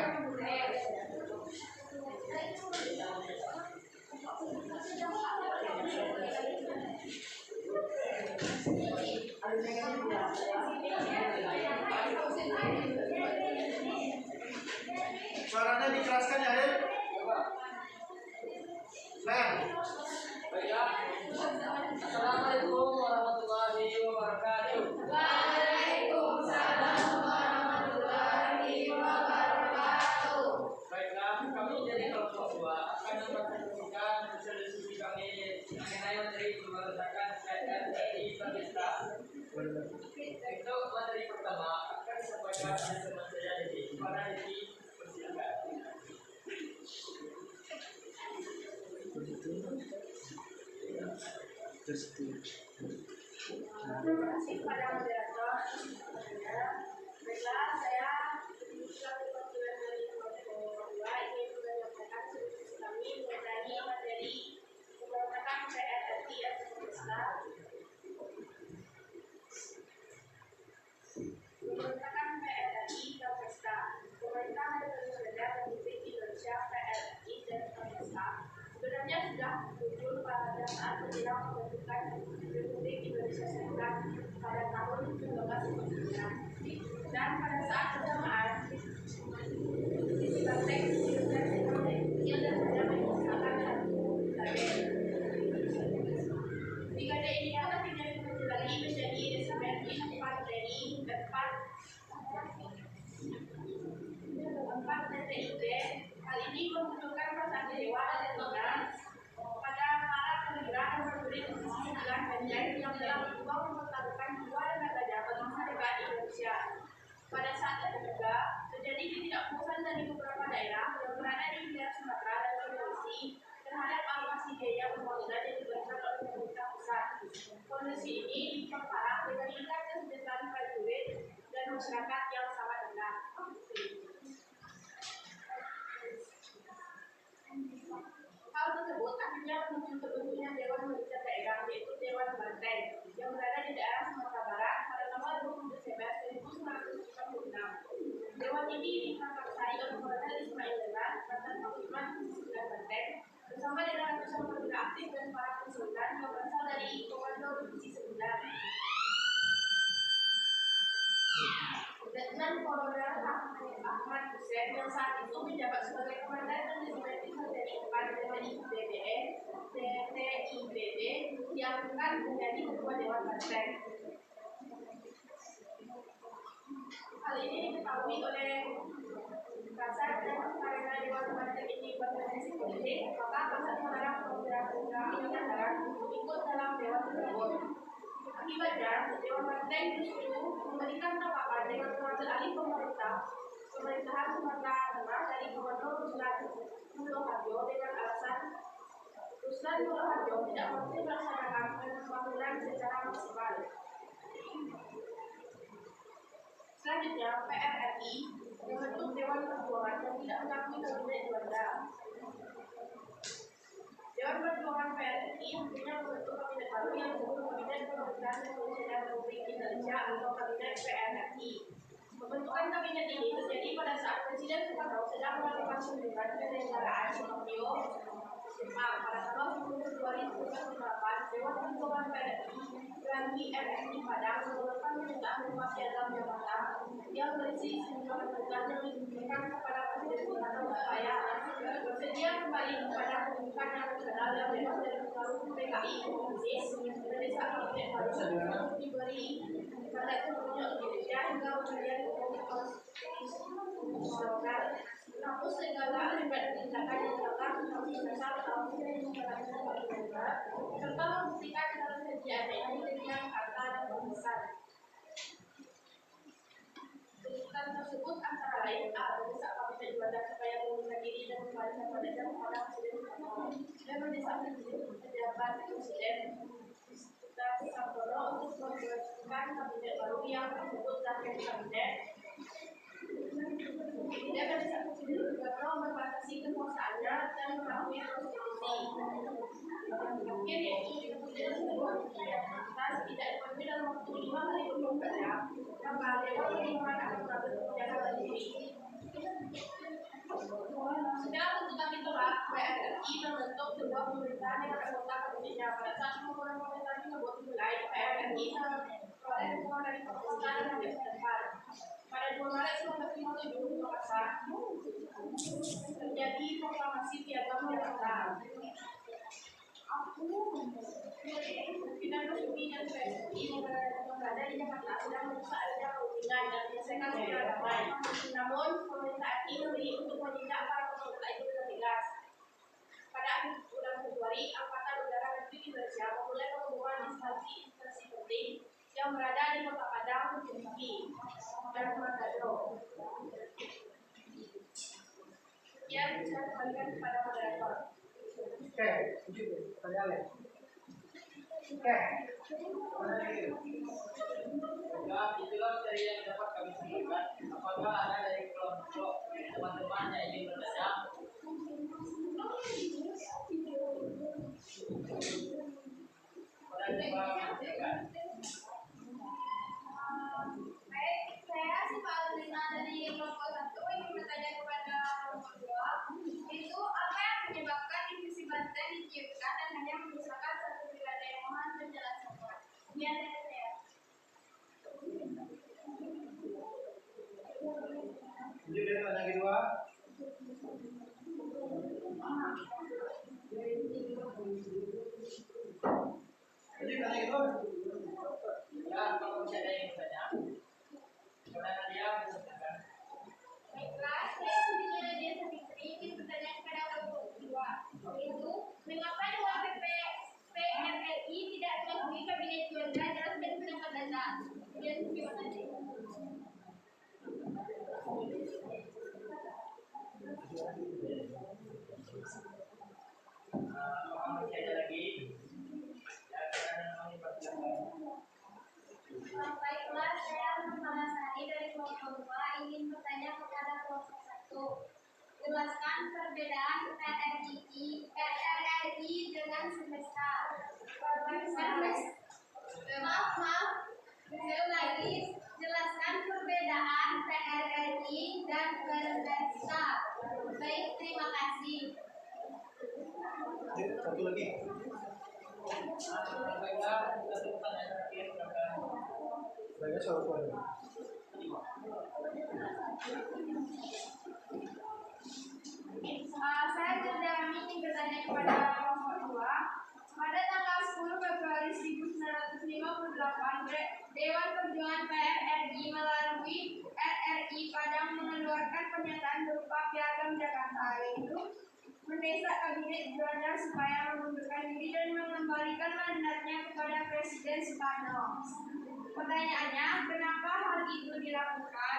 [SPEAKER 1] Suaranya dikeraskan ya, Hel. Silakan.
[SPEAKER 2] Baiklah. Assalamualaikum warahmatullahi wabarakatuh.
[SPEAKER 3] Waalaikumsalam warahmatullahi wabarakatuh.
[SPEAKER 2] Baiklah, kami dari kelompok 2 akan mempresentasikan hasil diskusi kami mengenai materi pemberontakan PRI Permesta. Untuk materi pertama akan disampaikan oleh teman saya Dedi. Para Dedi, persilakan.
[SPEAKER 4] Terima kasih kepada moderator. Baiklah, saya selaku perwakilan dari kelompok 2 ingin menyampaikan diskusi kami mengenai materi pemberontakan PRI atau Permesta. Pemberontakan PRI dan Permesta. Pemerintah Republik Indonesia PRI dan Permesta sebenarnya sudah muncul pada saat menjelang pembentukan Republik Indonesia Serikat pada tahun 1949 dan pada saat bersamaan sisi banteng dan yang berbeda mengisahkan Brigade ini akan dibentuk lagi menjadi resimen 4 TNI dan 4 TTIB. Hal ini membutuhkan prestasi dewa dan Tuhan pada para perwira dan prajurit Divisi 9 Benteng yang telah berjuang mempertaruhkan jiwa dan raganya bagi kemerdekaan Indonesia. Pada saat itu juga terjadi ketidakpuasan dari beberapa daerah yang berada di wilayah Sumatera dan Sulawesi terhadap alokasi biaya pembangunan yang diberikan oleh pemerintah pusat. Kondisi ini diperparah dengan tingkat kesejahteraan prajurit dan masyarakat yang sangat rendah. Hal tersebut akhirnya memicu terbentuknya Dewan Militer Daerah, yaitu Dewan Banteng, yang berada di daerah Sumatera Barat pada tanggal 20 Desember 1946. Dewan ini diprakarsai oleh Kolonel Ismail Leman, mantan Panglima Divisi 9 Banteng, bersama dengan ratusan perwira aktif dan para konsultan yang berasal dari Komando Divisi 9. Letnan Kolonel Ahmad Hussein yang saat itu menjabat sebagai komandan manajemen dari TNI TTIBB diangkat menjadi ketua Dewan Banteng. Hal ini diketahui oleh Kasat dan karena Dewan Banteng ini berpotensi politik, maka Kasat melarang perwira-perwira Angkatan Darat untuk ikut dalam Dewan tersebut. Akibatnya, Dewan Banteng justru memberikan tanggapan dengan mengambil alih pemerintahan Sumatera Tengah dari Gubernur Ruslan Nuloharjo dengan alasan Ruslan Nuloharjo tidak mampu melaksanakan pembangunan secara maksimal. Selanjutnya, PRRI membentuk Dewan Perjuangan yang tidak mengakui kabinet juanda. Dewan Perjuangan PRRI akhirnya membentuk kabinet baru yang disebut Kabinet Pemerintahan Indonesia Republik Indonesia atau Kabinet PRRI. Pembentukan kabinet ini terjadi pada saat Presiden Soekarno sedang melakukan kunjungan ke negaraan Tokyo, Jepang. Pada tanggal 10 Februari 2008, Dewan Perjuangan PRRI Randy RRI Padang mengeluarkan permintaan berupa piagam jabatan yang berisi sejumlah tugas yang diberikan kepada Presiden Soekarno supaya bersedia kembali kepada kedudukan yang federal yang bebas dari pengaruh PKI komunis dan desa kabinet baru diberi pada Gubernur Indonesia hingga pemberian hukum konstitusional. Hapus segala akibat tindakan yang dilakukan untuk dasar tahun 1945 serta membuktikan ketersediaannya dengan kata dan tulisan. Tuntutan tersebut antara lain A. Mendesak Kabinet Juanda supaya mengundurkan diri dan kembali kepada kepada Presiden Soekarno dan mendesak pejabat Presiden Sabtono untuk membentukkan kabinet baru yang disebut Kabinet Kabinet. Tidak mendesak Presiden Soekarno membatasi kekuasaannya dan mengakui konstitusi. Mungkin yaitu kemudian sebuah atas tidak dipenuhi dalam waktu 5 hari 24 jam. Maka Dewan Pertimbangan akan mengambil kebijakan sendiri. Setelah tuntutan ditolak, PRRI membentuk sebuah pemerintahan yang anggota kabinetnya. Pada saat pembangunan pemerintahan tersebut dimulai, PRRI memperoleh dukungan dari Pakistan dan Amerika Serikat. Pada 2 Maret 1957 di Makassar terjadi proklamasi piagam jabatan. Pimpinan Resmi dan PSSI yang berada di Jakarta sedang berusaha ada perundingan dan menyelesaikan secara damai. Namun, pemerintah RI memilih untuk menindak para peserta itu dengan tegas. Pada akhir bulan Februari, Angkatan Udara Republik Indonesia memulai pembukaan instansi penting yang berada di Kota Padang, Jambi, dan Manado. Sekian saya kembalikan kepada moderator.
[SPEAKER 1] Oke, lanjut pertanyaan. Oke, mana lagi?
[SPEAKER 2] Ya, itulah dari yang dapat kami sampaikan. Apakah ada dari kelompok teman-teman yang ingin bertanya?
[SPEAKER 3] Baik, saya si Pak Alina dari kelompok 1 ingin bertanya kepada kelompok 2. Itu apa yang menyebabkan divisi Banten diciptakan dan hanya menyisakan satu brigade? Mohon penjelasannya. Biar saya.
[SPEAKER 1] Lanjut dari pertanyaan kedua. Lanjut pertanyaan kedua.
[SPEAKER 2] Ya, kalau masih ada yang bertanya, silakan dia bersilakan.
[SPEAKER 3] Baiklah, saya Siti Dia Fitri ingin bertanya kepada kelompok 2. Itu, mengapa dua PRRI tidak mengakui kabinet Juanda? Jelaskan pendapat Anda. Dan terima kasih.
[SPEAKER 2] Apakah masih ada lagi? Ya, silakan kami persilakan.
[SPEAKER 3] Baiklah, saya Nurmala Sari dari kelompok 2 ingin bertanya kepada kelompok 1. Jelaskan perbedaan PRRI dengan semesta. Maaf. Sekali lagi, jelaskan perbedaan PRRI dan Permesta. Baik, terima kasih.
[SPEAKER 1] Lanjut, satu lagi.
[SPEAKER 2] Baiklah, satu pertanyaan terakhir, silakan.
[SPEAKER 1] Saya satu lagi.
[SPEAKER 3] Saya Jendami ingin bertanya kepada kelompok 2. Pada tanggal 10 Februari 1958, Dewan Perjuangan PRRI melalui RRI Padang mengeluarkan pernyataan berupa piagam Jakarta, yaitu mendesak Kabinet Juanda supaya mengundurkan diri dan mengembalikan mandatnya kepada Presiden Soekarno. Pertanyaannya, kenapa hal itu dilakukan?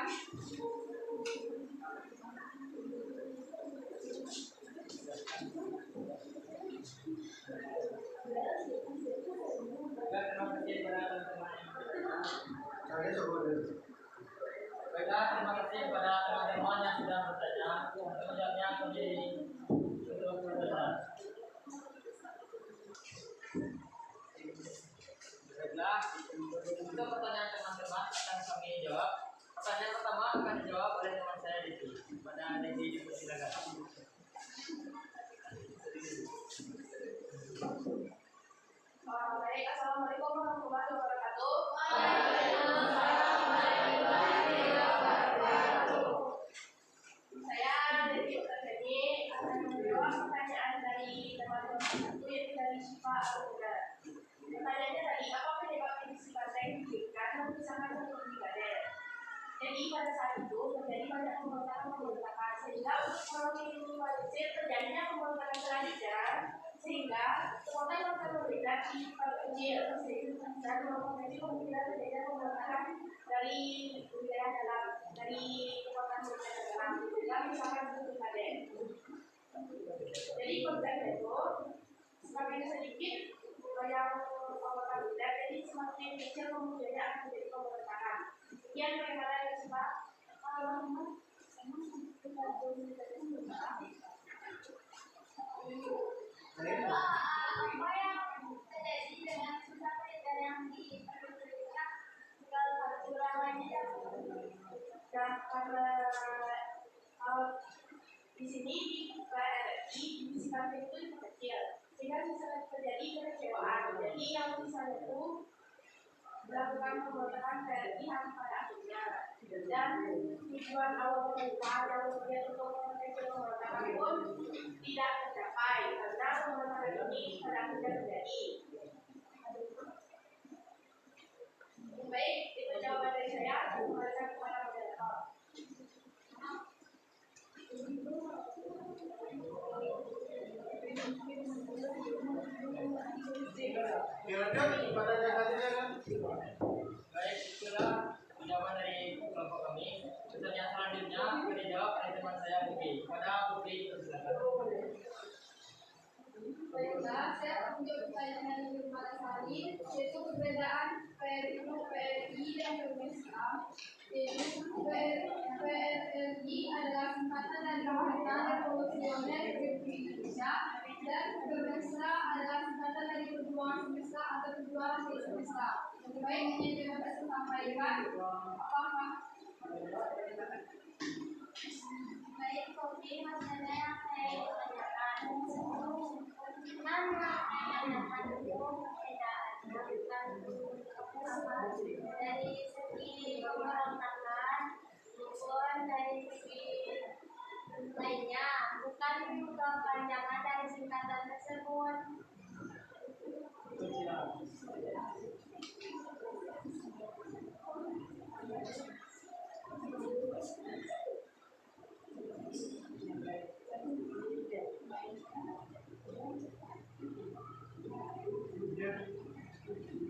[SPEAKER 2] Terima kasih kepada teman-teman yang bertanya.
[SPEAKER 1] Saya coba dulu.
[SPEAKER 2] Baiklah, terima kasih kepada teman-teman yang sudah bertanya. Menjawabnya kami tutup bertanya. Baiklah, untuk pertanyaan teman-teman akan kami jawab. Pertanyaan pertama akan dijawab oleh teman saya Desi. Pada Desi dipersilakan.
[SPEAKER 3] Baik, assalamualaikum warahmatullahi
[SPEAKER 4] jadi pada saat itu terjadi banyak pemberontakan sehingga untuk meminimalisir terjadinya pemberontakan selanjutnya, sehingga kekuatan militer diperkecil dan mempengaruhi kemungkinan terjadinya pemberontakan dari wilayah dalam, dari kekuatan militer dalam, sehingga misalkan seperti Kaden. Jadi konsepnya itu semakin sedikit yang kekuatan militer, jadi semakin kecil kemungkinan akan terjadi pemberontakan. Sekian bagaimana yang coba apa yang terjadi dengan susah militer yang diperlukan segala kekurangannya dan karena di sini di PRI sifatnya itu kecil sehingga bisa terjadi kekecewaan. Jadi yang misalnya itu melakukan pemberontakan PRI harus pada akhirnya, dan tujuan awal pemerintah yang kemudian untuk mengecil pemberontakan pun tidak tercapai karena pemberontakan ini pada akhirnya terjadi. Baik, itu jawaban dari saya. Terima kasih kepada moderator.
[SPEAKER 1] Dilanjut pada yang tadinya kan.
[SPEAKER 2] Baik, itulah jawaban dari kelompok kami. Pertanyaan selanjutnya akan dijawab oleh teman saya Putri. Pada Putri, silakan.
[SPEAKER 3] Baiklah, saya akan menjawab pertanyaan yang pada kali, yaitu perbedaan PRI dan PMSA. Yaitu PRI adalah singkatan dari Perhimpunan Revolusioner Republik Indonesia, dan PMSA adalah singkatan dari Perjuangan Semesta atau Perjuangan Semesta. Lebih baik yang dapat saya sampaikan, apakah
[SPEAKER 4] Baik, kopi maksudnya yang saya tanyakan mana menanyakan itu perbedaan dari segi pemberontakan maupun dari segi lainnya, bukan kepanjangan dari singkatan tersebut.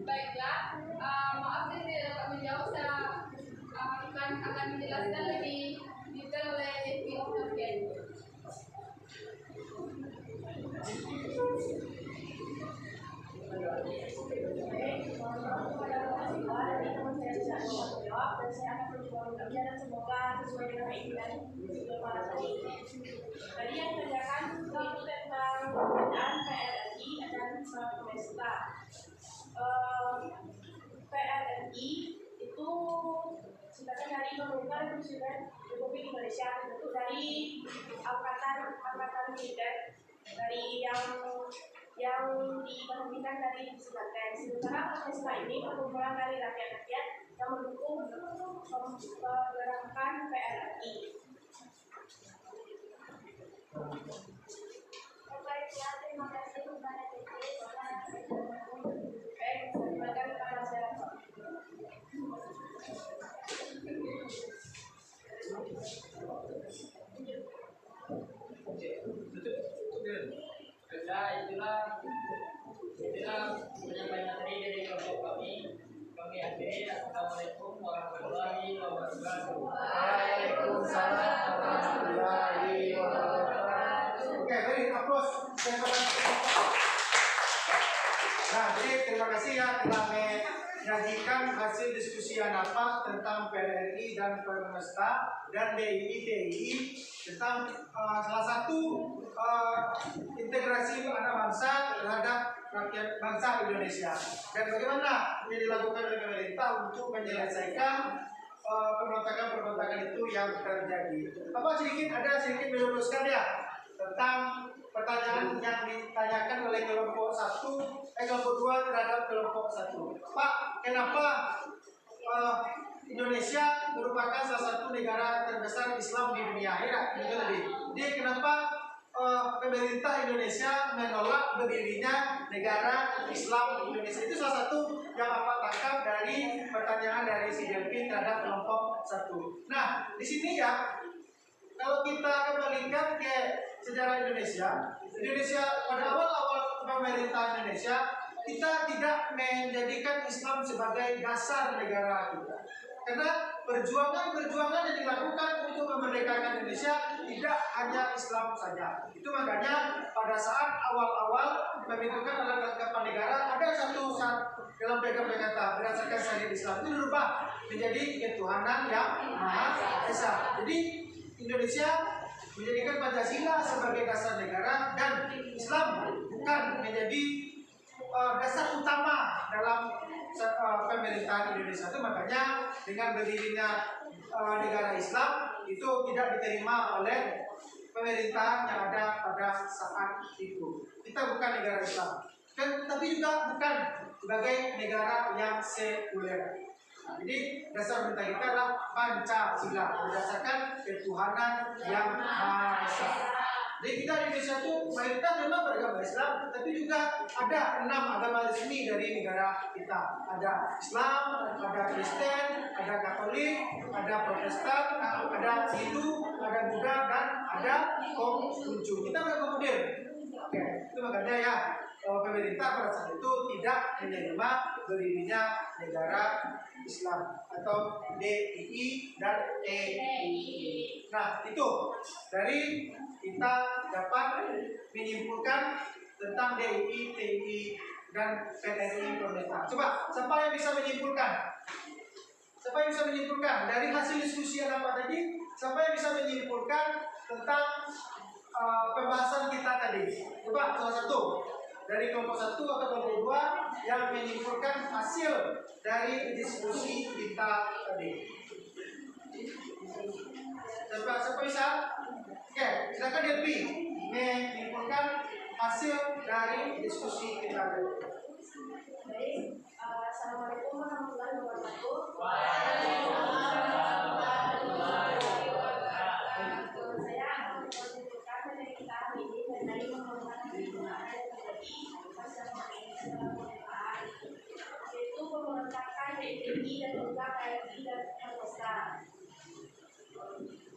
[SPEAKER 3] baiklah, maaf saya tidak dapat menjawab, saya akan menjelaskan lebih detail oleh Pihak Nafian.
[SPEAKER 4] Dan saya akan mencoba bekerja dan semoga sesuai dengan keinginan para tadi. Tadi yang ditanyakan itu tentang perbedaan PRRI dan Semesta. PRRI itu singkatan dari Pemerintah Republik Indonesia, terbentuk dari angkatan militer dari yang diperhentikan dari Selatan. Sementara Semesta ini perkumpulan dari rakyat-rakyat yang mendukung pergerakan PRRI.
[SPEAKER 3] Baiklah, terima kasih kepada
[SPEAKER 4] Baik, silakan kepada masyarakat.
[SPEAKER 2] Itulah penyampaian materi dari kelompok kami. Kami akhiri. Assalamualaikum warahmatullahi wabarakatuh.
[SPEAKER 1] Waalaikumsalam warahmatullahi wabarakatuh. Oke, beri aplaus. Nah, jadi terima kasih ya telah menyajikan hasil diskusi ANAPA tentang PRRI dan Permesta dan DII tentang salah satu integrasi anak bangsa terhadap rakyat bangsa Indonesia dan bagaimana ini dilakukan oleh pemerintah untuk menyelesaikan pemberontakan-pemberontakan itu yang terjadi. Ada sedikit meluruskan ya tentang pertanyaan yang ditanyakan oleh kelompok 2 terhadap kelompok 1. Pak, kenapa Indonesia merupakan salah satu negara terbesar Islam di dunia akhirat? Jadi kenapa pemerintah Indonesia menolak berdirinya negara Islam Indonesia. Itu salah satu yang Bapak tangkap dari pertanyaan dari si Delvin terhadap kelompok 1. Nah, di sini ya, kalau kita kembalikan ke sejarah Indonesia pada awal-awal pemerintah Indonesia, kita tidak menjadikan Islam sebagai dasar negara kita. Karena perjuangan yang dilakukan untuk memerdekakan Indonesia tidak hanya Islam saja. Itu makanya pada saat awal-awal pembentukan alat kelengkapan negara, ada satu saat dalam PKP kata berdasarkan syariat Islam itu berubah menjadi ketuhanan yang Maha Esa. Jadi Indonesia menjadikan Pancasila sebagai dasar negara dan Islam bukan menjadi dasar utama dalam pemerintahan Indonesia. Itu makanya dengan berdirinya negara Islam itu tidak diterima oleh pemerintahan yang ada pada saat itu. Kita bukan negara Islam, tapi juga bukan sebagai negara yang sekuler. Nah, jadi dasar pemerintah kita adalah Pancasila, berdasarkan ketuhanan yang Maha Esa. Jadi kita di Indonesia itu mayoritas memang beragama Islam, tapi juga ada 6 agama resmi dari negara kita. Ada Islam, ada Kristen, ada Katolik, ada Protestan, ada Hindu, ada Buddha, dan ada Konghucu. Kita mengakomodir. Oke, itu makanya ya pemerintah pada saat itu tidak menerima berdirinya negara Islam atau DII dan EII. Nah, itu dari kita dapat menyimpulkan tentang DII, TII, dan PTRI pemerintah. Coba, siapa yang bisa menyimpulkan? Siapa yang bisa menyimpulkan dari hasil diskusi yang apa tadi? Siapa yang bisa menyimpulkan tentang pembahasan kita tadi? Coba, salah satu dari kelompok 1 atau kelompok 2 yang menyimpulkan hasil dari diskusi kita tadi. Siapa bisa? Oke, silakan Delvi menyimpulkan hasil dari diskusi kita tadi.
[SPEAKER 4] Baik, assalamualaikum warahmatullahi wabarakatuh. Saya akan menunjukkan materi kita hari ini mengenai pembangunan lingkungan yang terjadi pasca pemerintahan, yaitu pembentukan DII dan juga KRI dan LPSA.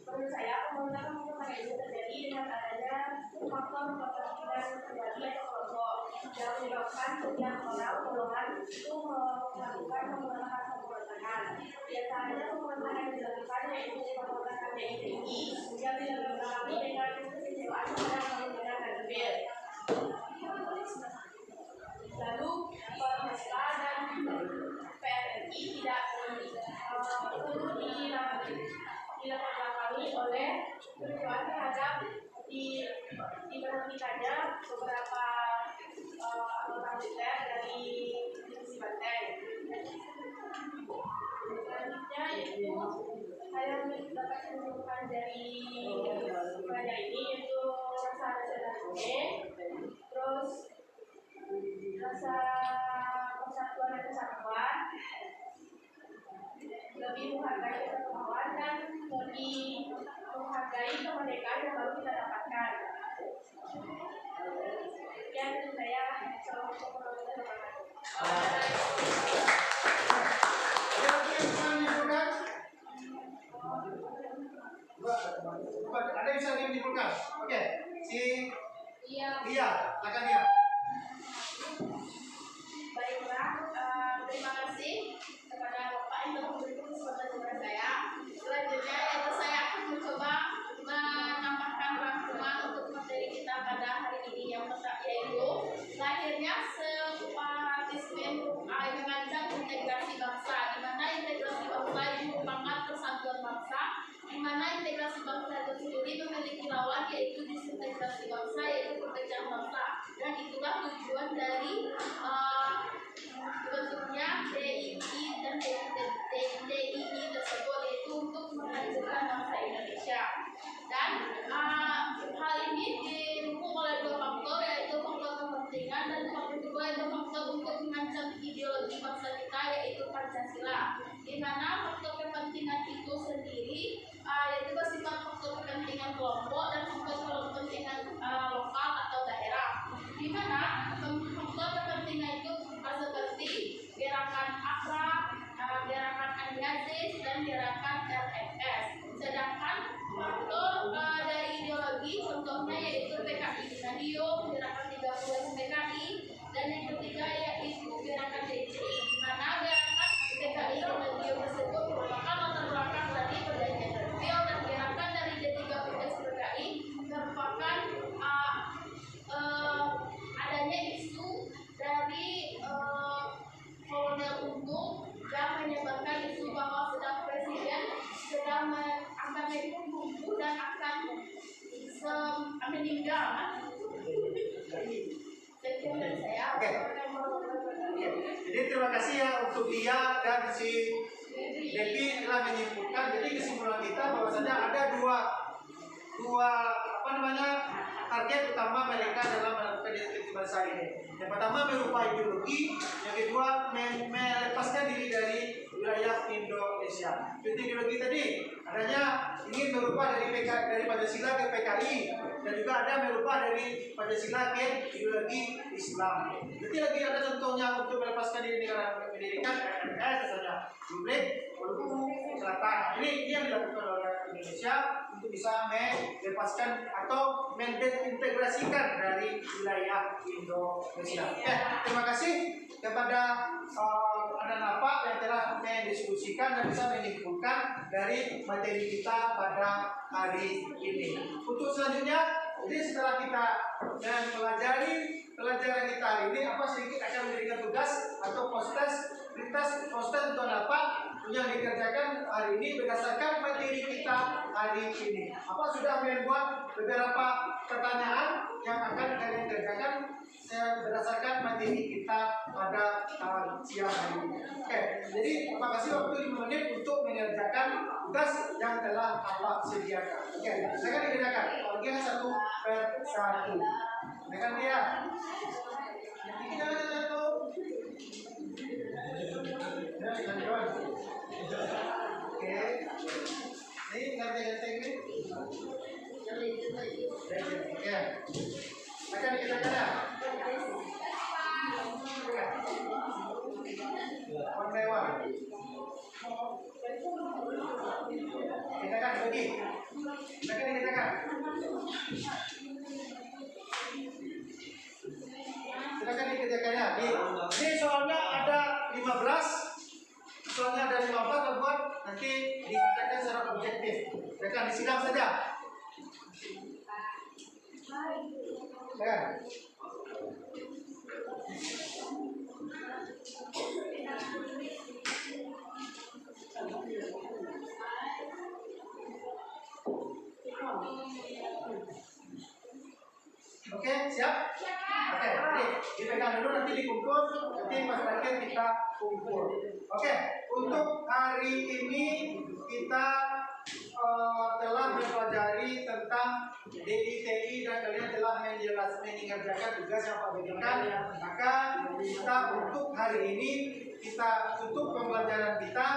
[SPEAKER 4] Menurut saya pembentukan lingkungan itu terjadi dengan adanya faktor kepentingan pribadi atau kelompok yang menyebabkan setiap golongan itu melakukan pemerintahan. Biasanya pemerintahan yang dilakukan yaitu pemerintahan DII yang dilengkapi dengan kekecewaan pada pemerintahan Gambir. Lalu PSA dan PRRI tidak perlu dilakukan oleh kekecewaan terhadap diberhentikannya beberapa anggota militer dari divisi Banteng. Selanjutnya yaitu saya dapat menunjukkan dari upaya ini yaitu rasa nasionalisme, terus rasa persatuan dan kesatuan, lebih menghargai kesatuan dan lebih menghargai kemerdekaan yang baru kita dapatkan. Sekian dari saya. Assalamualaikum warahmatullahi wabarakatuh.
[SPEAKER 1] Ada yang bisa menyimpulkan? Oke, si
[SPEAKER 4] Iya.
[SPEAKER 1] silakan Lia.
[SPEAKER 4] Baiklah, terima kasih kepada Bapak yang telah memberikan kesempatan kepada saya. Selanjutnya, saya akan mencoba menambahkan rangkuman untuk materi kita pada hari ini yang yaitu lahirnya separatisme yang mengajak integrasi bangsa, di mana integrasi bangsa itu merupakan persatuan bangsa, di mana integrasi bangsa itu sendiri memiliki lawan yaitu disintegrasi bangsa, yaitu perpecahan bangsa, dan itulah tujuan dari Dan yang ketiga yaitu gerakan DC, di mana gerakan PKI Kementerian tersebut merupakan latar belakang dari perjanjian Renville, dan gerakan dari D3PS PKI merupakan adanya isu dari kolonel Untung yang menyebarkan isu bahwa Presiden sedang akan membunuh dan akan meninggal.
[SPEAKER 1] Oke. Jadi terima kasih ya untuk dia dan si Devi telah menyimpulkan. Jadi kesimpulan kita bahwasanya ada dua target utama mereka dalam melakukan detektif bangsa ini. Yang pertama merubah ideologi, yang kedua melepaskan diri dari wilayah Indonesia. Ideologi tadi adanya ingin merubah dari Pancasila ke PKI, dan juga ada merubah dari Pancasila ke ideologi Islam. Jadi lagi ada contohnya untuk melepaskan diri negara pendidikan misalnya Republik Maluku Selatan. Ini yang dilakukan oleh Indonesia untuk bisa melepaskan atau mendesintegrasikan dari wilayah Indonesia. Terima kasih kepada anak-anak yang telah mendiskusikan dan bisa menyimpulkan dari materi kita pada hari ini. Untuk selanjutnya, jadi setelah kita mempelajari pelajaran kita hari ini, apa sedikit akan memberikan tugas atau proses untuk apa yang dikerjakan hari ini berdasarkan materi kita hari ini. Apa sudah membuat beberapa pertanyaan yang akan kalian kerjakan berdasarkan materi kita pada siang hari ini. Oke, jadi terima kasih waktu 5 menit untuk mengerjakan tugas yang telah Bapak sediakan. Oke, silakan dikerjakan. Bagian 1 per 1. Dengan dia. Kita jatuh. Oke. Ini ganti-ganti ini. Oke. Akan dikerjakan ya. One by one. Kita kan bagi. Silakan dikerjakan. Silakan dikerjakan ya. Ini soalnya ada 15. Soalnya ada 15 teman-teman. Nanti dikerjakan secara objektif. Silakan disidang saja. Ya. Oke, siap? Oke, jadi dipegang dulu, nanti dikumpul, nanti pas terakhir kita kumpul. Oke, untuk hari ini kita telah mempelajari tentang DITI dan kalian telah mengerjakan tugas yang Pak berikan. Maka kita untuk hari ini kita tutup pembelajaran kita,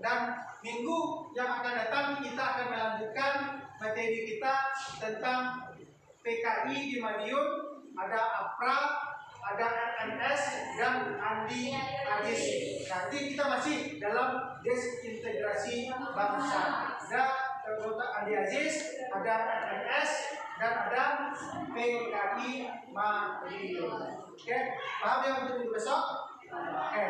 [SPEAKER 1] dan minggu yang akan datang kita akan melanjutkan materi kita tentang PKI di Madiun. Ada APRA, ada RNS, dan Andi Agis. Nanti kita masih dalam desintegrasi bangsa. Ada Andi Aziz, ada RNS, dan ada PKI Madiun. Oke, paham ya untuk minggu besok? Oke,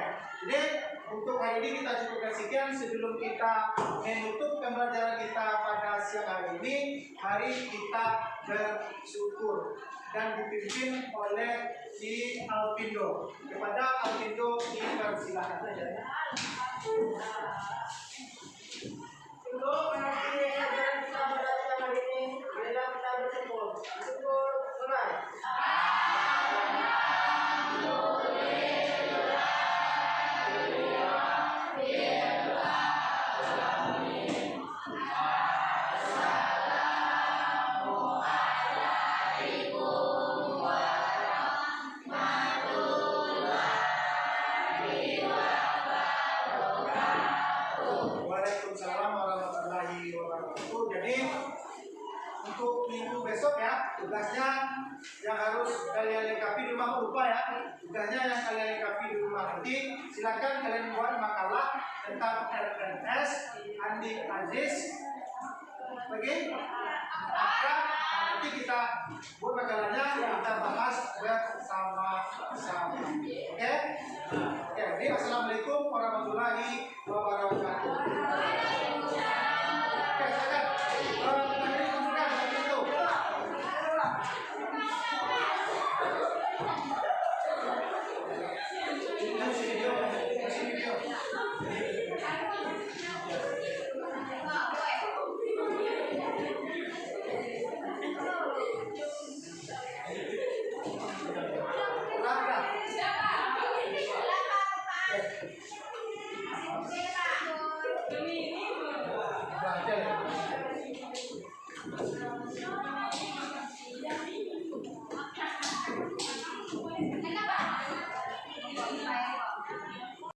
[SPEAKER 1] jadi untuk hari ini kita cukupkan sekian. Sebelum kita menutup pembelajaran kita pada siang hari ini, mari kita bersyukur dan dipimpin oleh si Alpindo. Kepada Alpindo dipersilakan saja. Untuk mengakhiri pelajaran kita pada siang hari ini, marilah kita bersyukur. Syukur mulai. Waalaikumsalam warahmatullahi wabarakatuh. Jadi untuk minggu besok ya, tugasnya yang harus kalian lengkapi di rumah, lupa ya. Tugasnya yang kalian lengkapi di rumah nanti, silakan kalian buat makalah tentang RNS, Andi Aziz, APRA. Nanti nanti kita buat makalahnya kita bahas bersama-sama. Oke? Oke, jadi assalamualaikum warahmatullahi wabarakatuh.